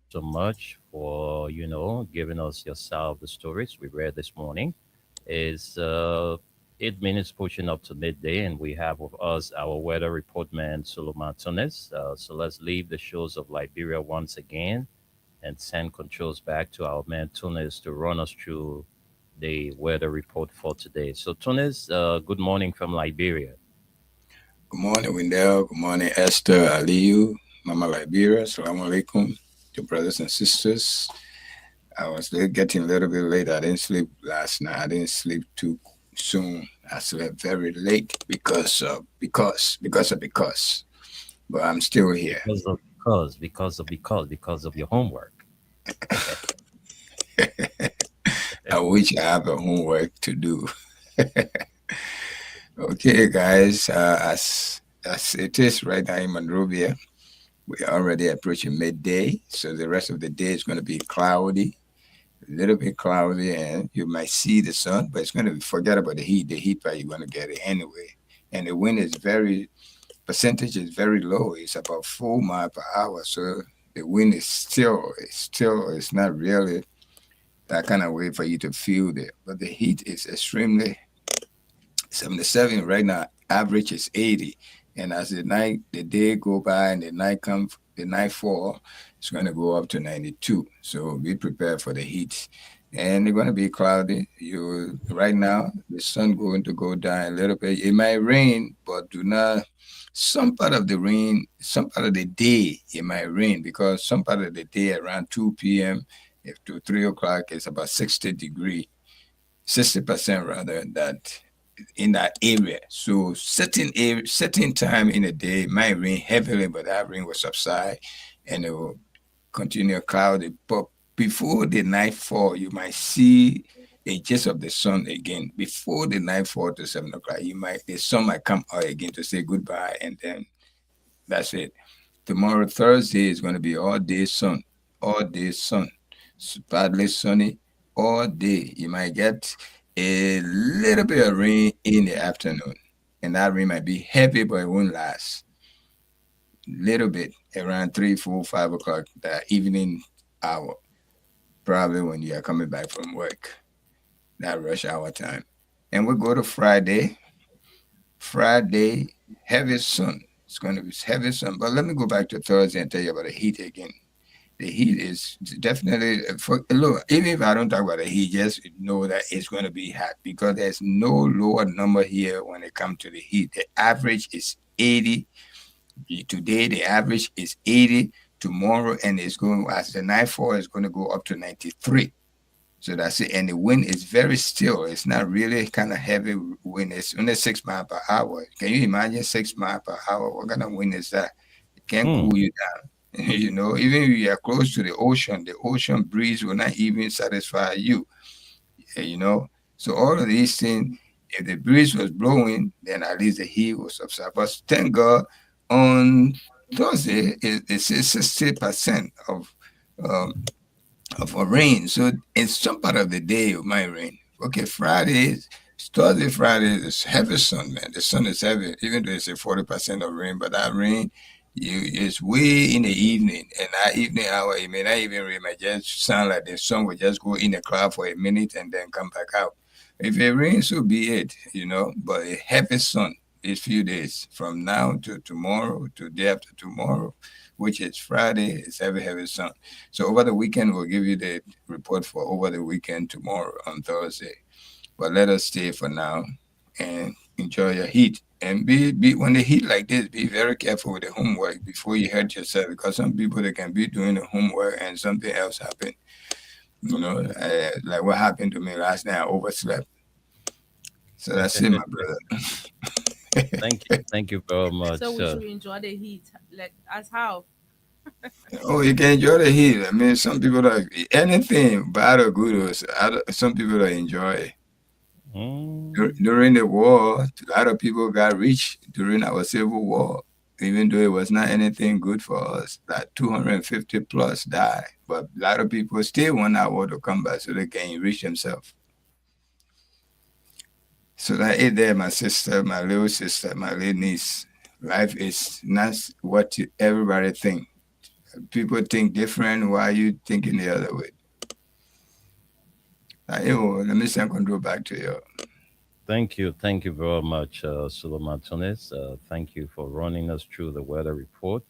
so much for, giving us yourself the stories we read this morning. Is 8 minutes pushing up to midday, and we have with us our weather report man, Solomon Tunis. So let's leave the shores of Liberia once again and send controls back to our man Tunis to run us through the weather report for today. So Tunis, good morning from Liberia. Good morning, Wendell. Good morning, Esther, Aliyu, Mama Liberia. Assalamu alaikum to brothers and sisters. I was getting a little bit late. I didn't sleep last night. I didn't sleep too soon. I slept very late because. But I'm still here. Because of your homework. I wish I have a homework to do. Okay, guys. As it is right now in Monrovia, we are already approaching midday, so the rest of the day is going to be cloudy. A little bit cloudy, and you might see the sun, but it's going to forget about the heat. The heat, you're going to get it anyway. And the wind is percentage is very low. It's about 4 miles per hour. So the wind is it's not really that kind of way for you to feel it. But the heat is extremely 77 right now. Average is 80. And as the day go by and the night fall, it's going to go up to 92. So be prepared for the heat. and it's going to be cloudy. You right now the sun going to go down a little bit. It might rain, but do not. Some part of the rain, some part of the day, it might rain because some part of the day around 2 p.m. if to 3 o'clock it's about 60 degree, 60% rather that in that area. So certain time in the day it might rain heavily, but that rain will subside and it will continue cloudy. But before the nightfall, you might see a gist of the sun again. Before the nightfall to 7 o'clock, the sun might come out again to say goodbye, and then that's it. Tomorrow, Thursday, is going to be all day sun, partly sunny, all day. You might get a little bit of rain in the afternoon, and that rain might be heavy, but it won't last. Little bit around 3, 4, 5 o'clock that evening hour, probably when you are coming back from work, that rush hour time. And we go to Friday. Friday, heavy sun. It's going to be heavy sun. But let me go back to Thursday and tell you about the heat again. The heat is definitely for look. Even if I don't talk about the heat, just know that it's going to be hot because there's no lower number here when it comes to the heat. The average is 80. Today the average is 80. Tomorrow and it's going as the nightfall is going to go up to 93. So that's it. And the wind is very still. It's not really kind of heavy wind. It's only 6 miles per hour. Can you imagine 6 miles per hour? What kind of wind is that? It can't Hmm. cool you down. You know, even if you are close to the ocean breeze will not even satisfy you. You know, so all of these things, if the breeze was blowing, then at least the heat was subside. But thank God, on Thursday, it's 60% um, of a rain. So in some part of the day it might rain. Okay, Thursday, Friday is heavy sun, man. The sun is heavy, even though it's a 40% of rain, but that rain it's way in the evening. And that evening hour, it may not even rain, it might just sound like the sun will just go in the cloud for a minute and then come back out. If it rains, so be it, you know. But a heavy sun these few days from now to tomorrow to day after tomorrow, which is Friday, it's heavy sun. So over the weekend, we'll give you the report for over the weekend tomorrow on Thursday. But let us stay for now and enjoy your heat. And be when the heat like this, be very careful with the homework before you hurt yourself because some people they can be doing the homework and something else happen. You know, like what happened to me last night, I overslept. So that's it, my brother. Thank you very much. So we should enjoy the heat. Like as how? Oh, you can enjoy the heat. I mean, some people like anything bad or good. Some people don't enjoy it. During the war, a lot of people got rich during our civil war, even though it was not anything good for us. Like 250 plus died, but a lot of people still want that war to come back so they can enrich themselves. So that it there, my sister, my little sister, my little niece. Life is not what everybody think. People think different. Why are you thinking the other way? Let me send control back to you. Thank you very much, Suleiman Tunis. Thank you for running us through the weather report.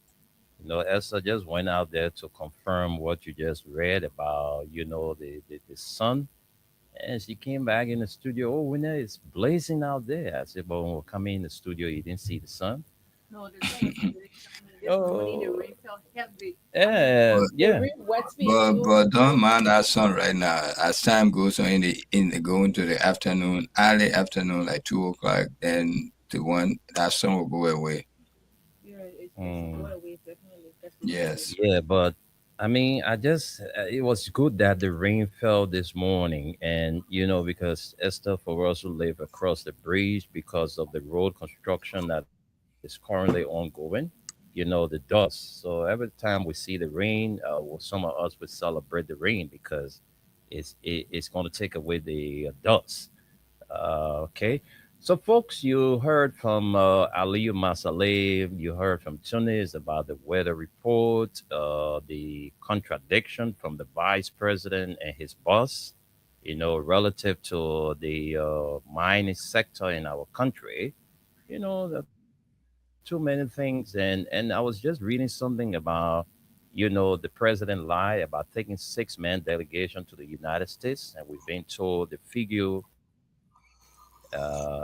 You know, Esther just went out there to confirm what you just read about, you know, the sun. And she came back in the studio. Oh, when it's blazing out there. I said, well, when we're coming in the studio, you didn't see the sun. No, the sun was really shining. This morning the Oh, rain fell heavy. yeah, But The yeah. rain wets me but, so but don't mind that sun right now. As time goes on in the going to the afternoon, early afternoon, like 2 o'clock, then the one that sun will go away. yeah, it's Mm. going away definitely. That's for sure. Yes. Yeah, but I mean, it was good that the rain fell this morning. And, you know, because Esther, for us who live across the bridge, because of the road construction that is currently ongoing, you know, the dust. So every time we see the rain, well, some of us would celebrate the rain because it's going to take away the dust. Okay. So, folks, you heard from Aliyu Masaleh, you heard from Tunis about the weather report, the contradiction from the vice president and his boss, you know, relative to the mining sector in our country. You know, there are too many things. And I was just reading something about, you know, The president lied about taking 6-man delegation to the United States, and we've been told the figure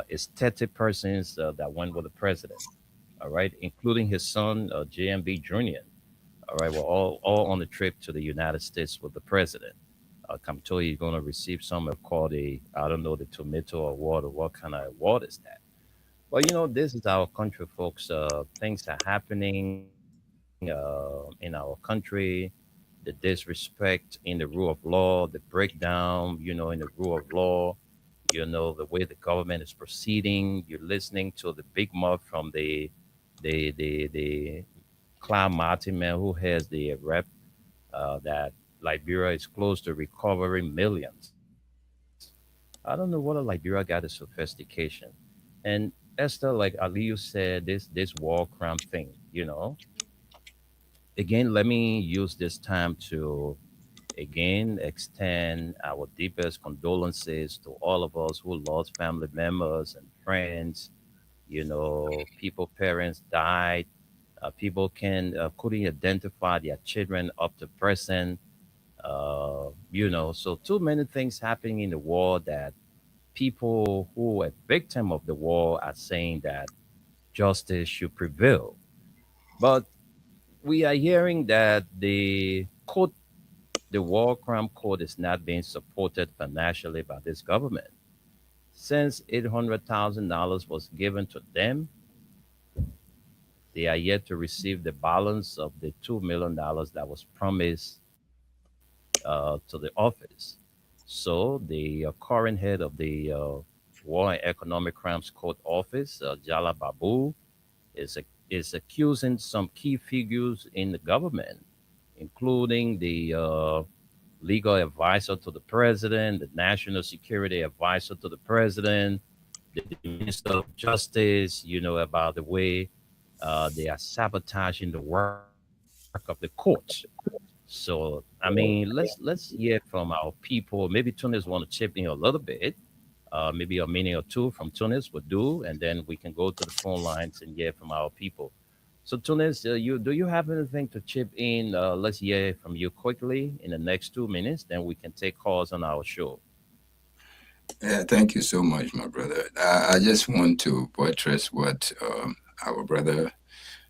is 30 persons that went with the president. All right, including his son JMB Jr. All right, we're all on the trip to the United States with the president. I'm told he's going to receive some called I don't know, the tomato award or what kind of award is that. Well, this is our country, folks. Things are happening in our country. The disrespect in the rule of law, the breakdown, in the rule of law, the way the government is proceeding. You're listening to the big mouth from the Cloud Martin man who has the rep that Liberia is close to recovering millions. I don't know whether Liberia got the sophistication. And Esther, like Aliyu said, this war crime thing, again, let me use this time to again extend our deepest condolences to all of us who lost family members and friends. People, parents died. People couldn't identify their children up to present. So too many things happening in the world that people who are victim of the war are saying that justice should prevail. But we are hearing that the war crime code is not being supported financially by this government. Since $800,000 was given to them, they are yet to receive the balance of the $2 million that was promised to the office. So the current head of the War and Economic Crimes Court Office, Jala Babu, is accusing some key figures in the government, including the legal advisor to the president, the national security advisor to the president, the minister of justice, about the way they are sabotaging the work of the court. So, I mean, let's hear from our people. Maybe Tunis want to chip in a little bit. Maybe a minute or two from Tunis would do, and then we can go to the phone lines and hear from our people. So, Tunis, do you have anything to chip in? Let's hear from you quickly in the next 2 minutes. Then we can take calls on our show. Yeah, thank you so much, my brother. I just want to buttress what our brother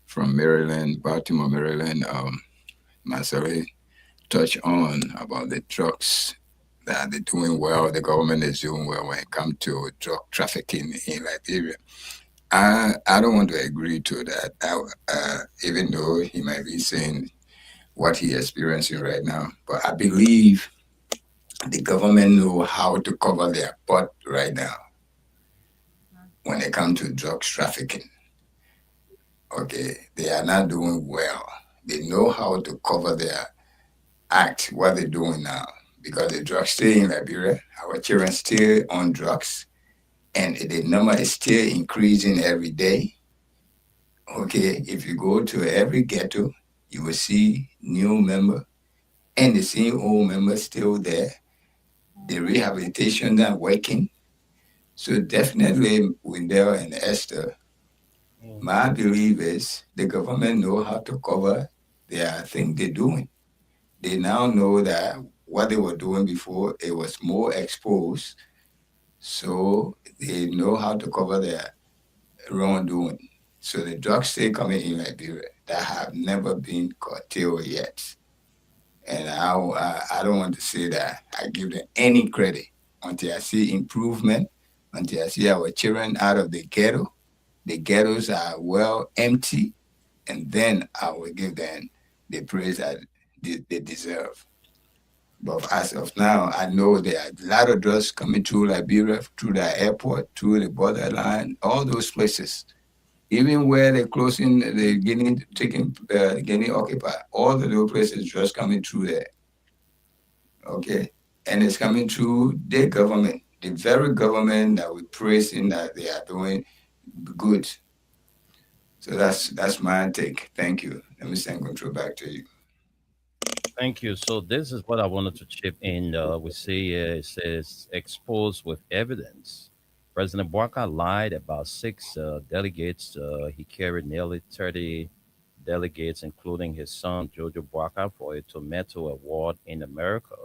from Maryland, Baltimore, Maryland, Marcelo, touched on about the drugs that they're doing well. The government is doing well when it comes to drug trafficking in Liberia. I don't want to agree to that, even though he might be saying what he's experiencing right now. But I believe the government know how to cover their butt right now when it comes to drugs trafficking. Okay, they are not doing well. They know how to cover their act, what they're doing now. Because the drugs stay in Liberia, our children still on drugs, and the number is still increasing every day. Okay, if you go to every ghetto, you will see new member and the same old member still there. The rehabilitation not working. So definitely Wendell and Esther, my belief is the government know how to cover their thing they're doing. They now know that what they were doing before, it was more exposed. So they know how to cover their wrongdoing. So the drugs still coming in Liberia that have never been curtailed yet. And I don't want to say that I give them any credit until I see improvement, until I see our children out of the ghetto. The ghettos are well empty, and then I will give them the praise that they deserve. But as of now, I know there are a lot of drugs coming through Liberia, through the airport, through the borderline, all those places. Even where they're closing, they're getting occupied. All of those places just coming through there. Okay, and it's coming through the government, the very government that we're praising that they are doing good. So that's my take. Thank you. Let me send control back to you. Thank you. So this is what I wanted to chip in. We see it says exposed with evidence. President Bouaka lied about 6 delegates. He carried nearly $30 delegates, including his son Jojo Boakai, for a Tomato Award in America.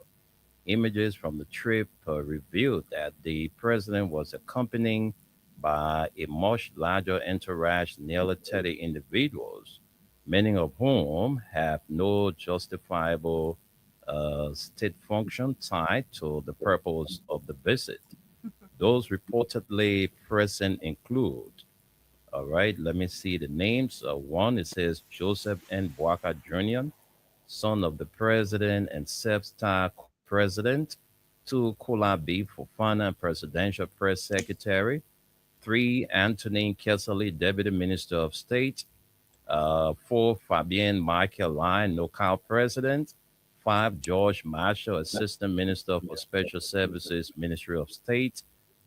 Images from the trip revealed that the president was accompanied by a much larger entourage, nearly 30 individuals, many of whom have no justifiable state function tied to the purpose of the visit. Those reportedly present include, all right, let me see the names. One, it says Joseph N. Boakai Jr., son of the president and self-styled president. Two, Kula B. Fofana, presidential press secretary. Three, Anthony Kessley, deputy minister of state. Four, Fabien Michael Lyon, local president. Five, George Marshall, assistant minister for special services, Ministry of State.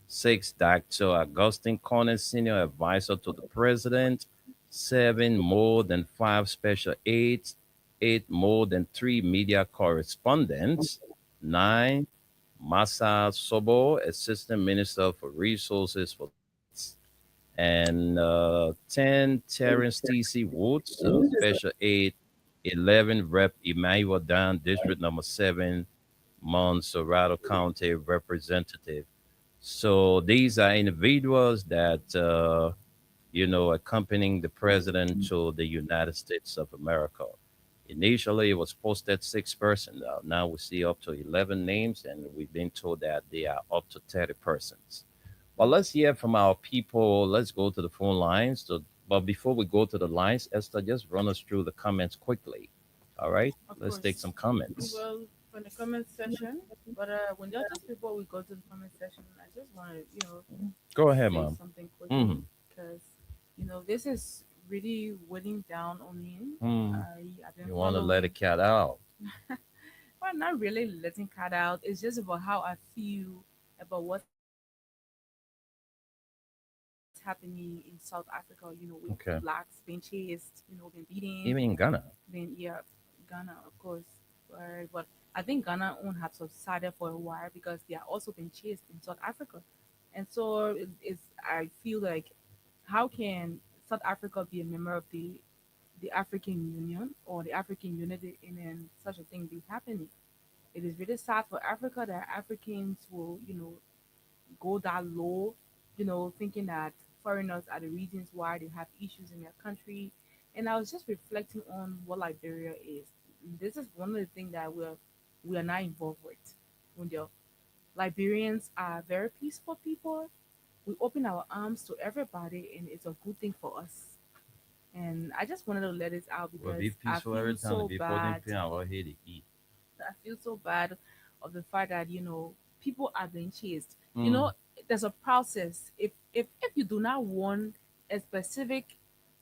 Six, Dr. Augustine Corner, senior advisor to the president. Seven, more than five special aides. Eight, more than three media correspondents. Nine, Massa Sobo, assistant minister for resources for and 10, Terrence T.C. Woods, special aide. 11, Rep. Emmanuel Dan, district number 7, Montserrado County representative. So these are individuals that, accompanying the president to the United States of America. Initially, it was posted 6 persons. Now we see up to 11 names, and we've been told that they are up to 30 persons. But let's hear from our people. Let's go to the phone lines. But before we go to the lines, Esther, just run us through the comments quickly. All right? Let's take some comments. Well, for the comment section, but when just before we go to the comment section, I just want to, Go ahead, say Mom. something quickly because, this is really weighing down on me. I've been You want to let following. the cat out. Well, not really letting cat out. It's just about how I feel about what's happening in South Africa. With Okay. blacks being chased, being beaten, Even in Ghana. being Ghana, of course. Right? But I think Ghana won't have subsided for a while because they are also being chased in South Africa, and so I feel like how can South Africa be a member of the African Union or the African Unity and then such a thing be happening? It is really sad for Africa that Africans will, go that low, thinking that foreigners are the reasons why they have issues in their country. And I was just reflecting on what Liberia is. This is one of the things that we are not involved with. When the Liberians are very peaceful people, we open our arms to everybody, and it's a good thing for us. And I just wanted to let it out We'll because be I peaceful feel every time the so people bad. didn't pay our head to eat. I feel so bad of the fact that people are being chased. Mm. There's a process. If you do not want a specific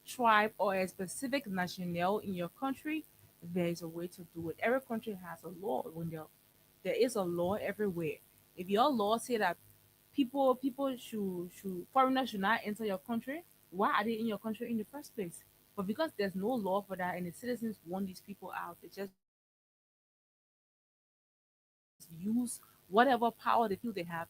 tribe or a specific national in your country, there is a way to do it. Every country has a law. There is a law everywhere. If your law say that people should foreigners should not enter your country, why are they in your country in the first place? But because there's no law for that and the citizens want these people out, they just use whatever power they feel they have,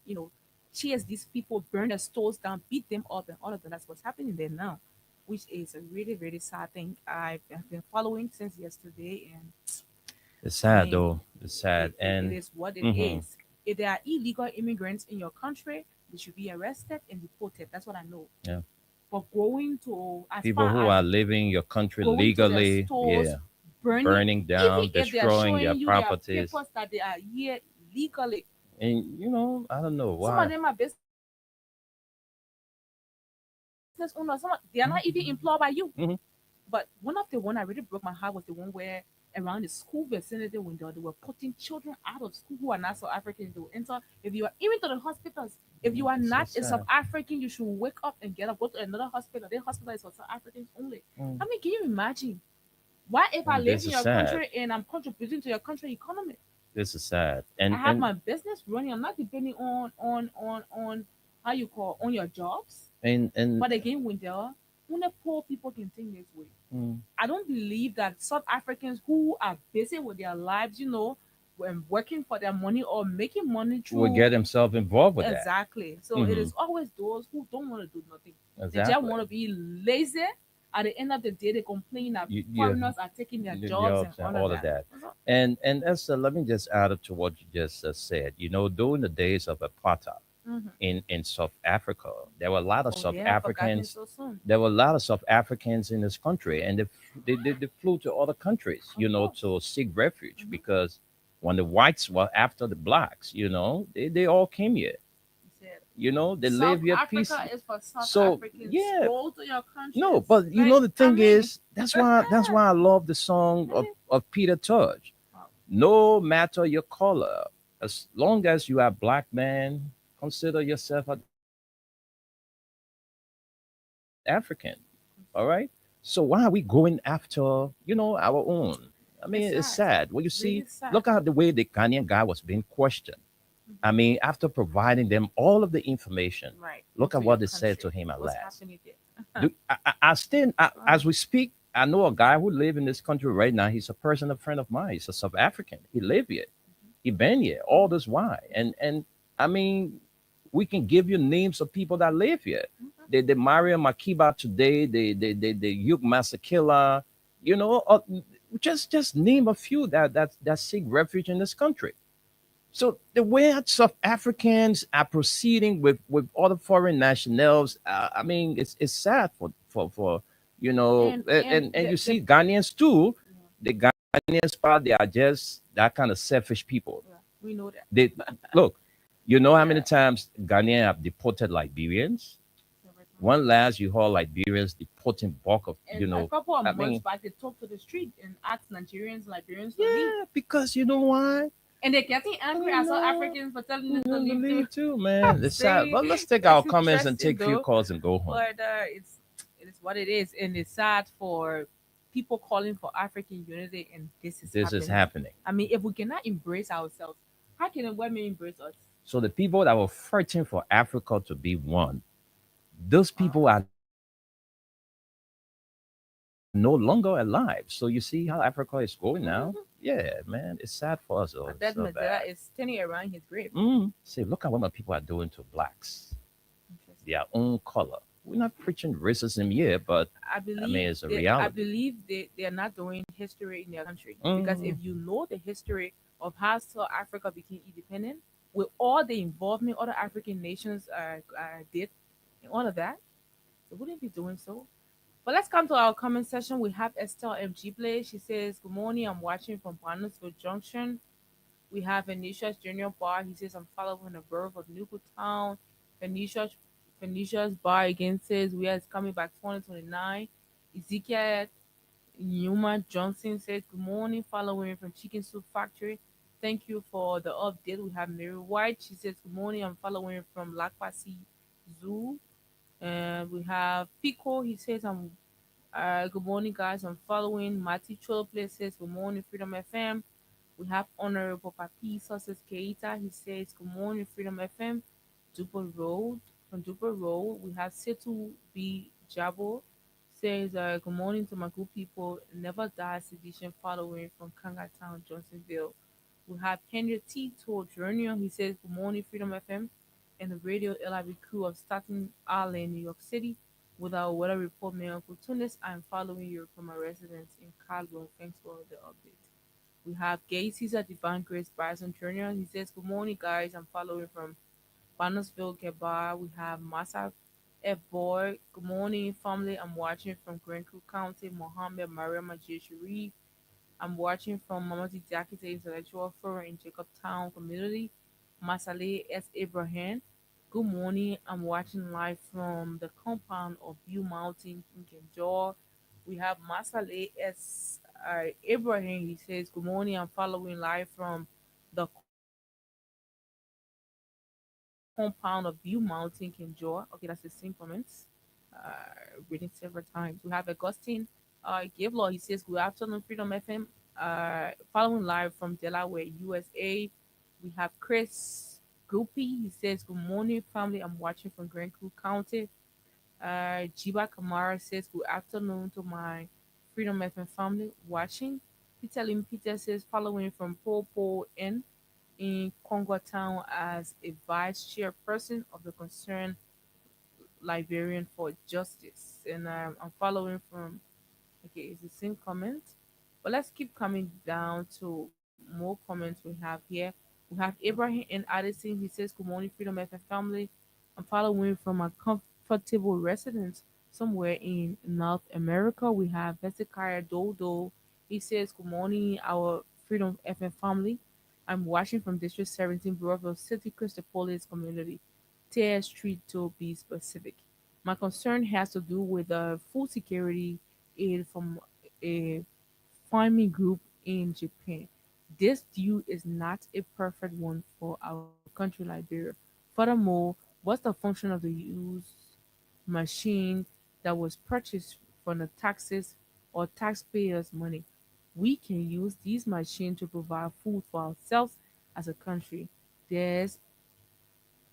chase these people, burn their stores down, beat them up, and all of that. That's what's happening there now, which is a really, really sad thing. I've been following since yesterday, and It's I sad mean, though. It's sad. it And is what it mhm, is. If there are illegal immigrants in your country, they should be arrested and deported. That's what I know. yeah. But going to as People far who as are living in your country going to their legally, stores, yeah, burning, burning even down, if they are destroying showing their you their properties. papers that they are here legally, And I don't know some of why. them are business owners. They are not even employed by you. Mhm. But one of the one that really broke my heart was the one where around the school vicinity when they were putting children out of school who are not South Africans. They will enter. If you are even to the hospitals, if you are It's so not a South sad. African, you should wake up and get up, go to another hospital. Their hospital is for South Africans only. Mm. I mean, can you imagine? What if I And live this in is your sad. country and I'm contributing to your country economy? This is sad. I And have my business running. I'm not depending on how you call on your jobs. and But again, when there are only poor people can think this way. mm, I don't believe that South Africans who are busy with their lives, when working for their money or making money will through get himself involved with that. exactly. So it Hmm. is always those who don't want to do nothing. They just Exactly. want to be lazy at the end of the day, they complain that Yeah, foreigners are taking their the jobs and jobs and all of all of that. that. And Esther, let me just add up to what you just said. During the days of apartheid Mm-hmm. in South Africa, there were a lot of Oh South yeah, I forgot him Africans. so soon. There were a lot of South Africans in this country, and they flew to other countries, Of course. to seek refuge Mm-hmm. because when the whites were after the blacks, they all came here. He said, They South live here Africa peacefully. is for South So Africans. yeah, Go to your no, countries. but Like, the I thing mean, is, that's why I love the song really? of Peter Tosh. Wow. No matter your color, as long as you are a black man, consider yourself an African. All right. So why are we going after, our own? I It's mean, it's sad. sad. Well, you Really see, sad. look at the way the Ghanaian guy was being questioned. I mean, after providing them all of the information, Right. Go look to at your what they said to country. him at What's last. happening there? As we speak, I know a guy who live in this country right now. He's a personal friend of mine. He's a South African. He live here. He been here all this while. And I mean, we can give you names of people that live here. The Mario Makiba today, the Hugh Masakila, just name a few that seek refuge in this country. So the way South Africans are proceeding with other foreign nationals, I mean, it's sad for and you The see Ghanaians too. The Ghanaians part, they are just that kind of selfish people. yeah, we know that. They look, you know how many Yeah. times Ghanaians have deported Liberians? One last you heard Liberians deporting bulk of, And a couple of I months mean, back, they took to the street and asked Nigerians, Liberians to leave. yeah, because you know why? And they're getting angry at South No, Africans for telling them to no, leave too. believe too, man. It's sad. Say But let's take our it's comments and interesting take a few though, calls and go home. but it is what it is, and it's sad for people calling for African unity, and this is This is happening. happening. I mean, if we cannot embrace ourselves, how can the women embrace us? So the people that were fighting for Africa to be one, those people are no longer alive. So you see how Africa is going now? Yeah, man. It's sad for us, though. But It's that so Mandela bad. is standing around his grave. See, look at what my people are doing to blacks. Interesting. Their own color. We're not preaching racism here, but I I believe mean, it's a I reality. believe they are not doing history in their country, because if you know the history of how South Africa became independent, with all the involvement other African nations did and all of that, they wouldn't be doing so. But let's come to our comment section. We have Estelle MG Play. She says, "Good morning. I'm watching from Barnesville Junction." We have Venetia's Junior Bar. He says, "I'm following the birth of Newtown." Venetia's Venetia's Bar again says, "We are coming back 2029." Ezekiel Newman Johnson says, "Good morning. Following from Chicken Soup Factory. Thank you for the update." We have Mary White. She says, "Good morning. I'm following from Lakpasi Zoo." And we have Pico. He says, good morning, guys. I'm following. Mati Cholople says, "Good morning, Freedom FM." We have Honorable Papi Success Keita. He says, "Good morning, Freedom FM." Duper Road. From Duper Road, we have Setu B. Jabo. Says, "Good morning to my good people. Never Die Sedition following from Kanga Town, Johnsonville." We have Henry T. Tour Jr. He says, "Good morning, Freedom FM and the Radio LIB crew of Staten Island, New York City. With our weather report, Mayor Uncle Tunis, I am following you from my residence in Caldwell. Thanks for the update." We have Gay Caesar Divine Grace Bryson Jr. He says, "Good morning, guys. I'm following from Barnesville, Gebar." We have Masa F. Boy. "Good morning, family. I'm watching from Grand Creek County, Mohammed Mariam J. Sharif. I'm watching from Mamati Jakite Intellectual Forum in Jacobtown Community. Masale S. Abraham. Good morning. I'm watching live from the compound of View Mountain in Kenjor." We have Masale S. Abraham. He says, "Good morning. I'm following live from the compound of View Mountain, Kenjor." Okay, that's the same comments. Reading several times. We have Augustine Gavelaw. He says, "Good afternoon, Freedom FM. Following live from Delaware, USA." We have Chris Goopy. He says, "Good morning, family. I'm watching from Grand Creek County." Jiba Kamara says, "Good afternoon to my Freedom FM family watching." Peter Lim Peter says, "Following from Popo N in Congo Town as a vice chairperson of the concerned Liberian for justice. And I'm following from, okay, it's the same comment. But let's keep coming down to more comments we have here. We have Abraham and Addison. He says, good morning, Freedom FM family. I'm following from a comfortable residence somewhere in North America. We have Hezekiah Dodo. He says, good morning, our Freedom FM family. I'm watching from District 17, Broward City, Christopolis community, Tear Street to be specific. My concern has to do with food security aid from a farming group in Japan. This deal is not a perfect one for our country, Liberia. Furthermore, what's the function of the used machine that was purchased from the taxes or taxpayers' money? We can use these machines to provide food for ourselves as a country. There's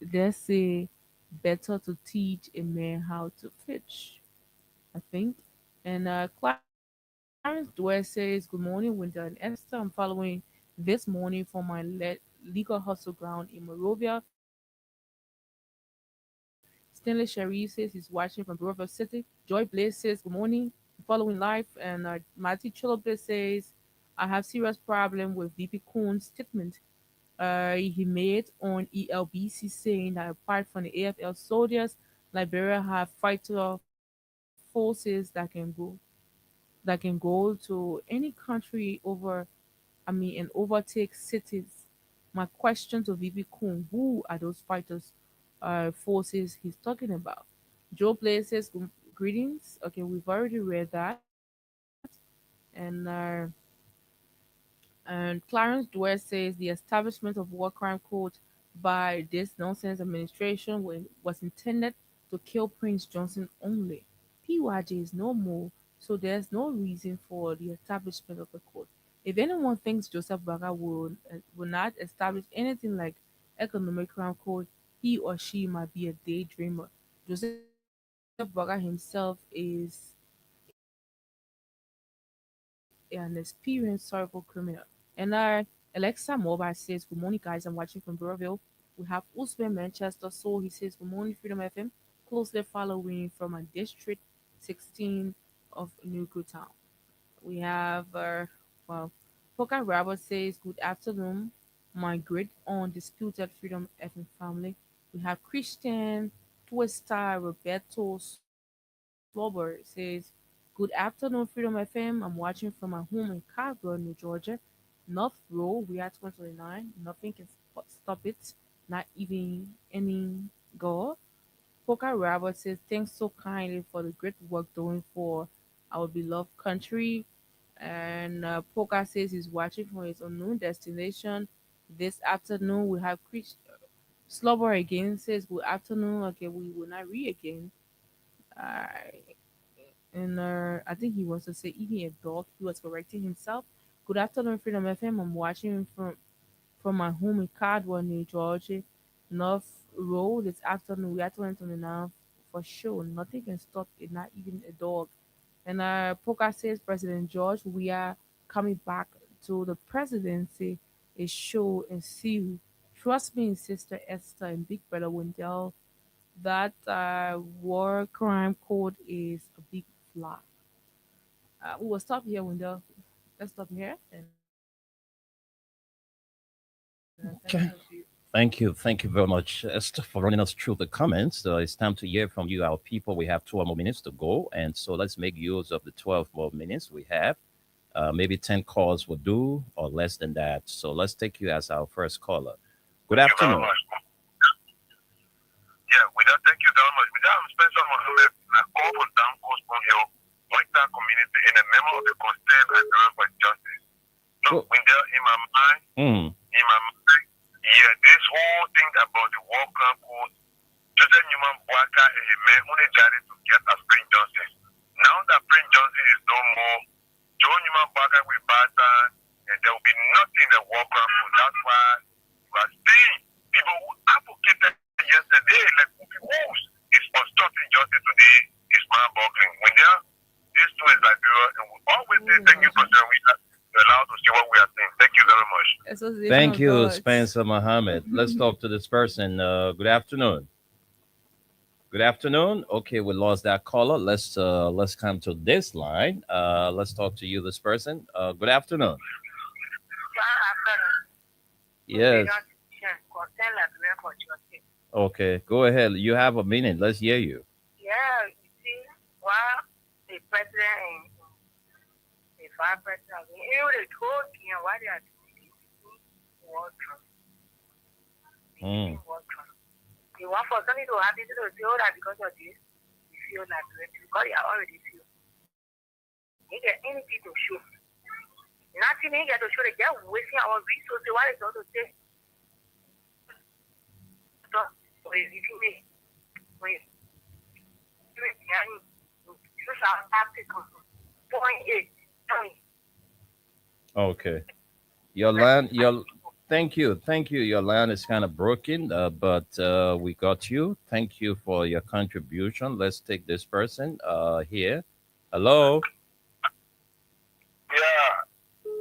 they say better to teach a man how to fish, I think. And Clarence Dwyer says, good morning, Winter and Esther. I'm following this morning from my legal hustle ground in Morovia. Stanley Sharif says he's watching from Broward City. Joy Blaze says, good morning, following live. And Matthew Chilobé says, I have serious problem with VP Coon's statement he made on ELBC saying that apart from the AFL soldiers, Liberia have fighter forces that can go to any country and overtake cities. My question to VP Coon, who are those fighters forces he's talking about? Joe Blaze says, greetings. Okay, we've already read that. And Clarence Dwyer says the establishment of war crime court by this nonsense administration was intended to kill Prince Johnson only. PYJ is no more, so there's no reason for the establishment of the court. If anyone thinks Joseph Baga will not establish anything like economic crime court, he or she might be a daydreamer. Joseph Baga himself is an experienced horrible criminal. And Alexa Mobile says, good morning, guys. I'm watching from Burrville. We have Usman Manchester. So he says, good morning, Freedom FM. Closely following from a District 16 of Newcastle Town. We have, well, Poker Robert says, good afternoon, my great undisputed Freedom FM family. We have Christian Twister Roberto Slobber says, good afternoon, Freedom FM. I'm watching from my home in Carver, New Georgia. North Row, we are 229. Nothing can stop it, not even any God. Poker Robert says, thanks so kindly for the great work doing for our beloved country. And Poker says he's watching from his unknown destination. This afternoon, we have Chris Slobber again says, good afternoon. Okay, we will not read again. And I think he wants to say eating a dog. He was correcting himself. Good afternoon, Freedom FM. I'm watching from my home in Cardwell, New Georgia. North Road this afternoon. We are 2029 for sure. Nothing can stop it, not even a dog. And Poker says, President George, we are coming back to the presidency, a show and see you. Trust me, Sister Esther and Big Brother Wendell, that war crime code is a big flop. We will stop here, Wendell. Let's stop here. And Okay. Thank you. Thank you very much, Esther, for running us through the comments. It's time to hear from you, our people. We have 12 more minutes to go. And so let's make use of the 12 more minutes we have. Maybe 10 calls will do or less than that. So let's take you as our first caller. Good afternoon. Yeah, thank you very much. I'm Spencer Mohammed, I call from Down Coast Hill, White community, and a member of the Concern and Bureau for Justice. So, when they're in my mind, yeah, this whole thing about the war crime code, Joseph Newman Boaka and a man who decided to get as Prince Johnson. Now that Prince Johnson is no more, Joe Newman Boaka will back down, and there will be nothing in the war crime code. That's why you are seeing people who advocated yesterday, like Wolves, is obstructing justice today, is mind-boggling. When they're this too is Liberia, and we always say thank you, President. We are allowed to see what we are saying. Thank you very much. Thank you, Spencer Mohammed. Let's talk to this person. Good afternoon. Good afternoon. Okay, we lost that caller. Let's come to this line. Let's talk to you, this person. Good afternoon. Yes. Okay, go ahead. You have a minute. Let's hear you. Yeah, you see, while the president and the vice president, you know, they told me why they are doing war Trump. War Trump. They want for something to happen to the feel that because of this, you feel like because you already feel. You get anything to show. Nothing they get to show. They get wasting our resources. Why they don't say? So, if you can wait. Okay. Thank you. Your line is kind of broken, but we got you. Thank you for your contribution. Let's take this person here. Hello. Yeah.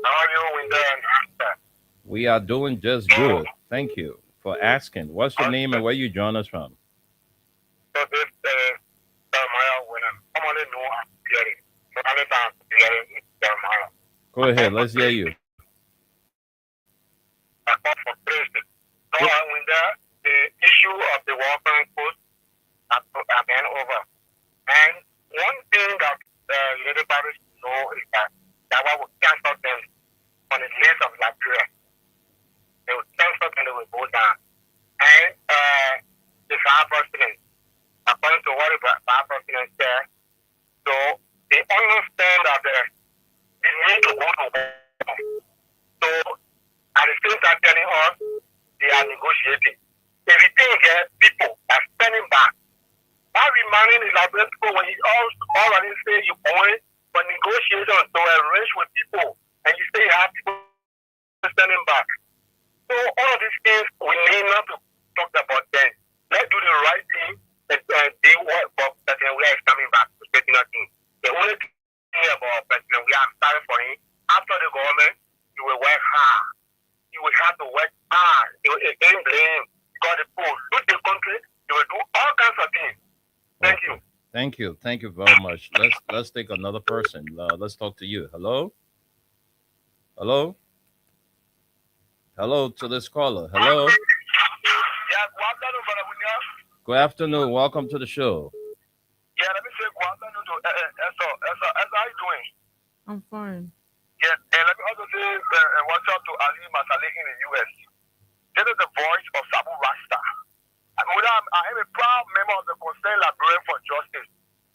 How are you with that? We are doing just good. Thank you for asking. What's your name and where you join us from? So this Go ahead. Let's hear you. The issue of the Walker post have been over. And one thing that everybody should know is that what will cancel them on the list of Liberia. They will cancel them, they will go down. And the vice president, according to what the vice president said, so they understand that they need to go to war. So at the same time telling us they are negotiating. If you think people are standing back, that reminding is like people when you already say you're going for negotiation to arrange with people and you say you have people standing back. So all of these things we need not to talk about them. Let's do the right thing and do what President Weah is coming back to say nothing. The only thing about President Weah, I'm sorry for him, after the government, you will work hard. You will have to work hard. You will again blame because the poor loot the country. You will do all kinds of things. Thank you. Thank you very much. Let's take another person. Let's talk to you. Hello. Hello to this caller. Hello. Yeah, good afternoon, Brother William. Good afternoon. Welcome to the show. Yeah, let me say good afternoon to Esther. Esther, how you doing? I'm fine. Yes, and let me also say what's up to Ali Masale in the U.S. This is the voice of Sabu Rasta. I am a proud member of the Concerned Librarian for Justice.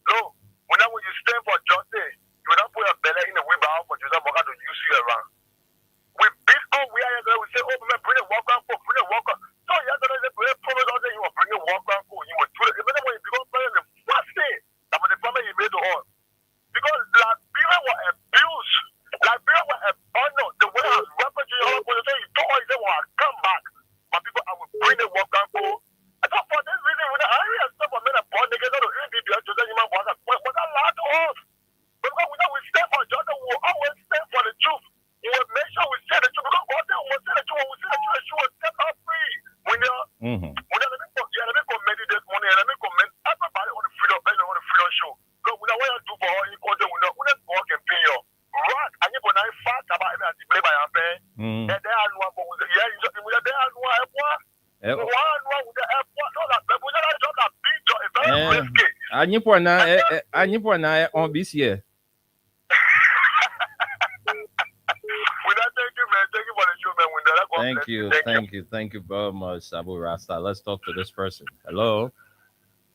No, when you stand for justice, you will not put your belly in the wheelbarrow for Joseph Walker to use you around. We beat up, we say, oh, man, bring a walker, bring a walker. So, yesterday, they promised us that you will bring a walker, you will do it. Even when you become president, the first thing that was the promise you made to us. Because Liberia was abused. Liberia was abandoned. The way has refugees all over the you told us they will come back. My people, I will bring the walker, I thought for this reason, when I expect for men born together to be to the human body, was that allowed to us? Because we stand for justice, we will always stand for the truth. We will make sure we say the truth. Because God said we will say the truth, we say the truth, she will set us free. When let me commend you this morning, and let me commend everybody on the freedom show. Because we know what you do for all in country, we know God can pay you. Right, and you go now fast about it as you play by your pen. And they are no one, they are no one. Anyi pona on this year. Thank you very much, Abu Rasta. Let's talk to this person. Hello.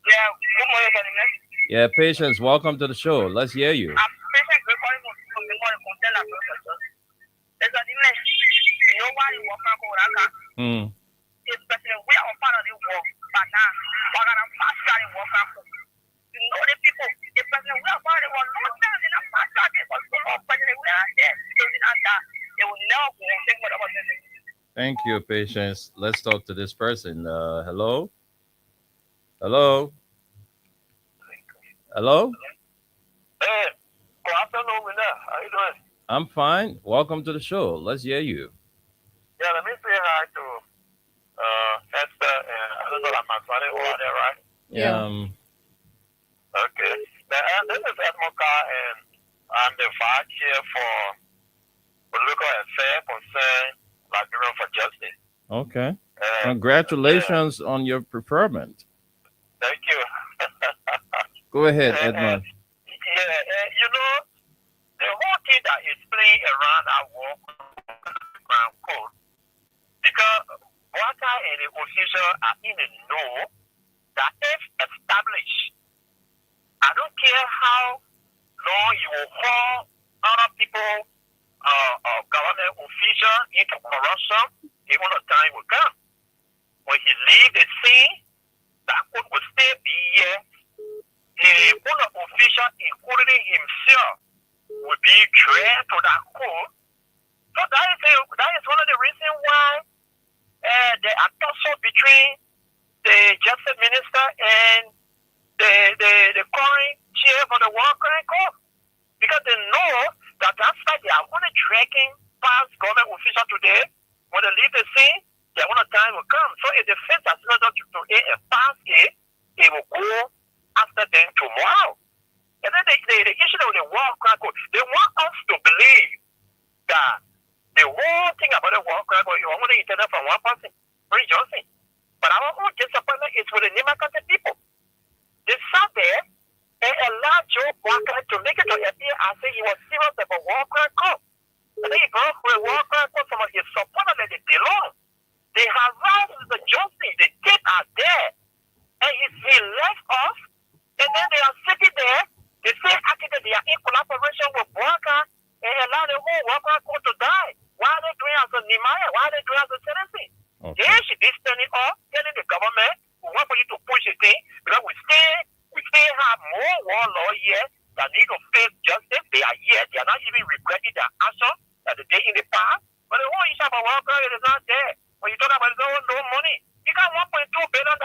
Yeah, good morning, President. Yeah, Patience, welcome to the show. Let's hear you. I'm Patience, we're calling from the morning, Concerned Librarian for Justice. There's a dimension. You know why you walk around? It's President Weah on part of the war, but now we're going to fast track the war. You know the people, the President Weah part of the war, long time in a fast track, but so long President Weah there, they will never go and think about this. Thank you, Patience. Let's talk to this person. Hello? Hello? Hello? Hey, good afternoon, Winner. How you doing? I'm fine. Welcome to the show. Let's hear you. Yeah, let me say hi to Esther and I don't know that my father over there, right? Yeah. Okay. This is Edmoka, and I'm the vice chair for political affairs concern Liberian for Justice. Okay. Congratulations on your preferment. Thank you. Go ahead, Edmund. You know, the whole thing that is playing around our war crime code, because Waka and the official are in the know that if established, I don't care how long you will haul other people, government officials into corruption, even the time will come. When he leave the scene, that could will still be here. The other official, including himself, will be dragged to that court. So that is one of the reasons why the tussle between the justice minister and the current chair for the World Crime Court. Because they know that that's why they are only dragging past government officials today. When they leave the scene, their own time will come. So if the fence has not to a pass it will go after them tomorrow. And then the issue of the World Crime Court, they want us to believe that the whole thing about the World Crime Court, you only intended from one person, Prince Johnson. But our own disappointment is with the Nimakante people. They sat there and allowed Joe Walker to make it to appear as if he was serious about World Crime Court. And then he brought for a World Crime Court from his supporters that they belong. They harassed Mr. Johnson. The tape are there. And he left off, and then they are sitting there. They say actually they are in collaboration with Walker and allow the whole Walker Court to die. Why are they doing as a Nehemiah? Why are they doing as a Tennessee? Okay. They should be standing up, telling the government, we want for you to push the thing, because we still have more warlords here that need to face justice. They are here. They are not even regretting their action that they did in the past. But the whole issue about Walker is not there. When you talk about no money, you got $1.2 billion.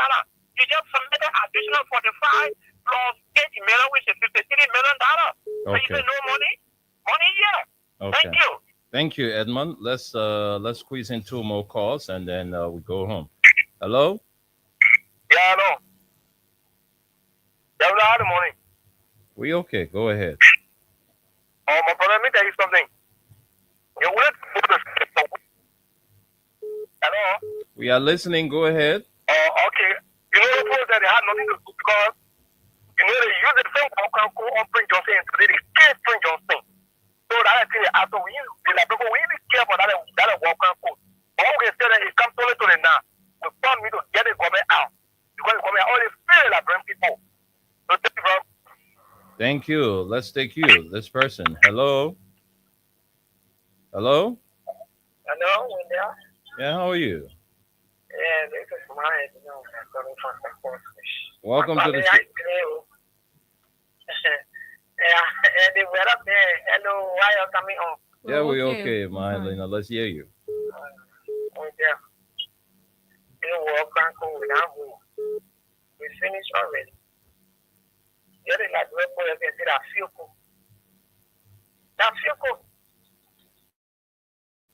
You just submitted additional 45 plus 80 million, which is $53 million. So you say no money? Money here. Okay. Thank you. Thank you, Edmund. Let's squeeze in 2 more calls and then we go home. Hello? Yeah, hello. Yeah, good morning. We okay. Go ahead. My brother, let me tell you something. You wait for the hello? We are listening. Go ahead. Okay. You know the people that they had nothing to do because you know they use the same Walker Court on Prince Johnson and today they kill Prince Johnson. So that thing after we be careful that Walker Court. But we can say that it comes only to the now. We want me to get the government out. Because the government always feel like bring people. So thank you, bro. Thank you. Let's take you. This person. Hello? Hello? Hello, Windia. Yeah, how are you? Yeah, this is mine. You know, I'm coming from the course. Welcome to the show. Yeah, and they were up there. Hello, why are you coming on? Yeah, we're okay, Helena. Let's hear you. Windia. You walk and go without move. We finished already. The other like we put against it, I feel cool. That feel cool.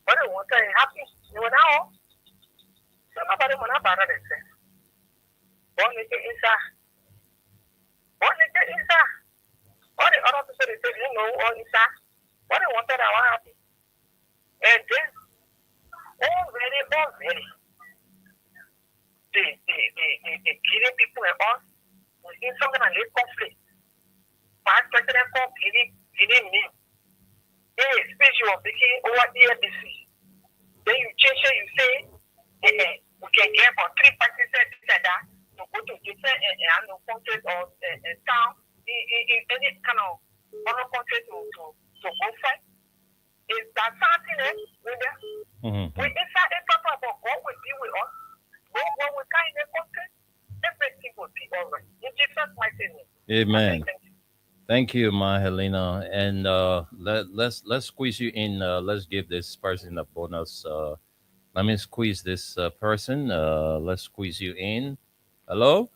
But I want to say happy. You know now. So nobody will not bother themselves. One is inside. One is inside. What the other person is saying, you know, all inside. What they wanted, I want happy. And then, already, they killing people and us. We see something like this conflict. Past president called killing me. Then a speech you were speaking over EFDC. Then you change it, you say, we can get for 3 parties and that to go to different countries or town in any kind of other country to go fight. Is that something we inside a talk about what will be with us, what we can in the country, everything will be all right. In Jesus' mighty name. Amen. Thank you, Helena. And let's squeeze you in. Let's give this person a bonus. Let me squeeze this person. Let's squeeze you in. Hello?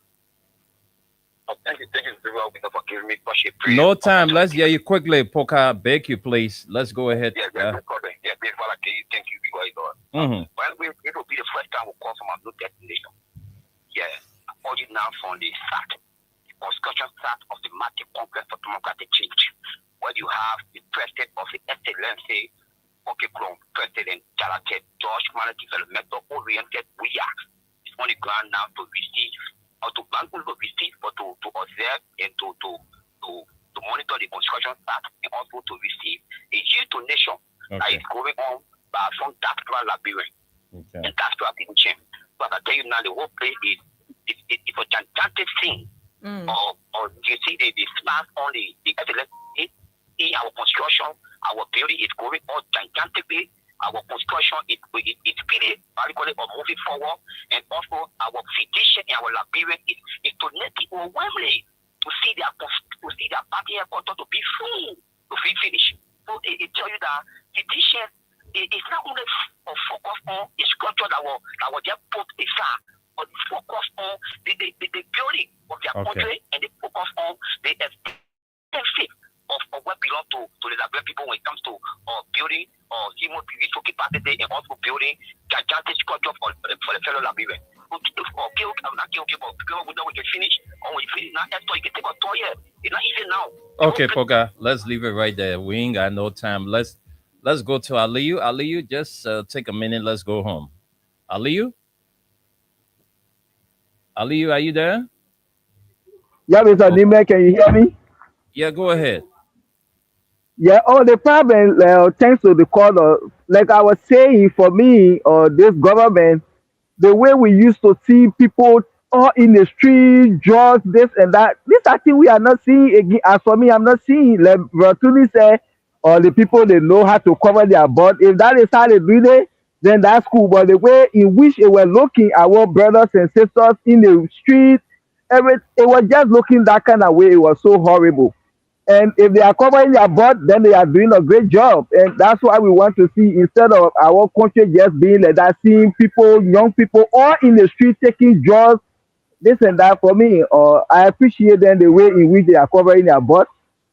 Oh, thank you very well for giving me such a No time. Let's hear you quickly. Poka, beg you, please. Let's go ahead. Yeah, thank you because Mm-hmm. well, it will be the first time we call someone look at the nation. Yeah. audio now from the SAT, the construction SAT of the Martin Congress for Democratic Change, where you have the president of the Excellency, President Jalated George Manor Developmental Oriented WIA is on the ground now to receive, or to receive, but to observe and to monitor the construction SAT, and also to receive a huge donation that is going on from diaspora Liberian and diaspora Chain. But I tell you now, the whole place is a gigantic thing. Or you see the stars on the Excellency in our construction, our building is going on gigantically. Our construction is speeding, particularly or moving forward, and also our physician and our Liberian is to let people overwhelmingly to see their party headquarters to be full, to be finished. So it tell you that physician is not only focus on the structure that will just put aside, but focus on the building of their country, and they focus on the benefit of what belongs to the Liberian people when it comes to building human capacity, and also building gigantic structure for the fellow Liberian. Okay, Poga, let's leave it right there. We ain't got no time. Let's go to Aliyu. Aliyu, just take a minute. Let's go home. Aliyu? Aliyu, are you there? Yeah, Mr. Nime, can you hear me? Yeah, go ahead. Yeah, the problem, thanks to the call, like I was saying, for me, this government, the way we used to see people all in the street, just this and that, this I think we are not seeing again. As for me, I'm not seeing, like Rotuni said, the people, they know how to cover their butt. If that is how they do it, then that's cool. But the way in which they were looking at our brothers and sisters in the street, it was just looking that kind of way. It was so horrible. And if they are covering their butt, then they are doing a great job. And that's why we want to see, instead of our country just being like that, seeing people, young people, all in the street taking drugs, this and that. For me, I appreciate them the way in which they are covering their butt.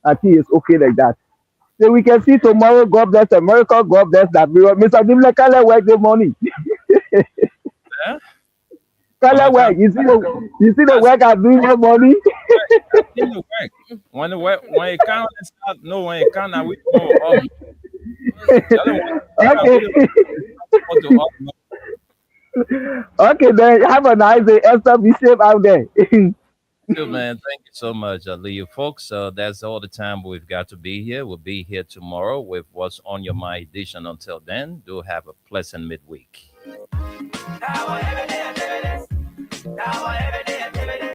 I think it's okay like that. So we can see tomorrow, God bless America, God bless that. Mr. Dimle, can't work the money. Can't work. You see the work I'm doing for money? When it counts, no, when it counts, we go. Okay, then have a nice day. Esther, be safe out there. Good, man. Thank you so much, Aliyu. Folks, that's all the time we've got to be here. We'll be here tomorrow with What's on Your Mind edition. Until then, do have a pleasant midweek. Now every day I do this. Now every day.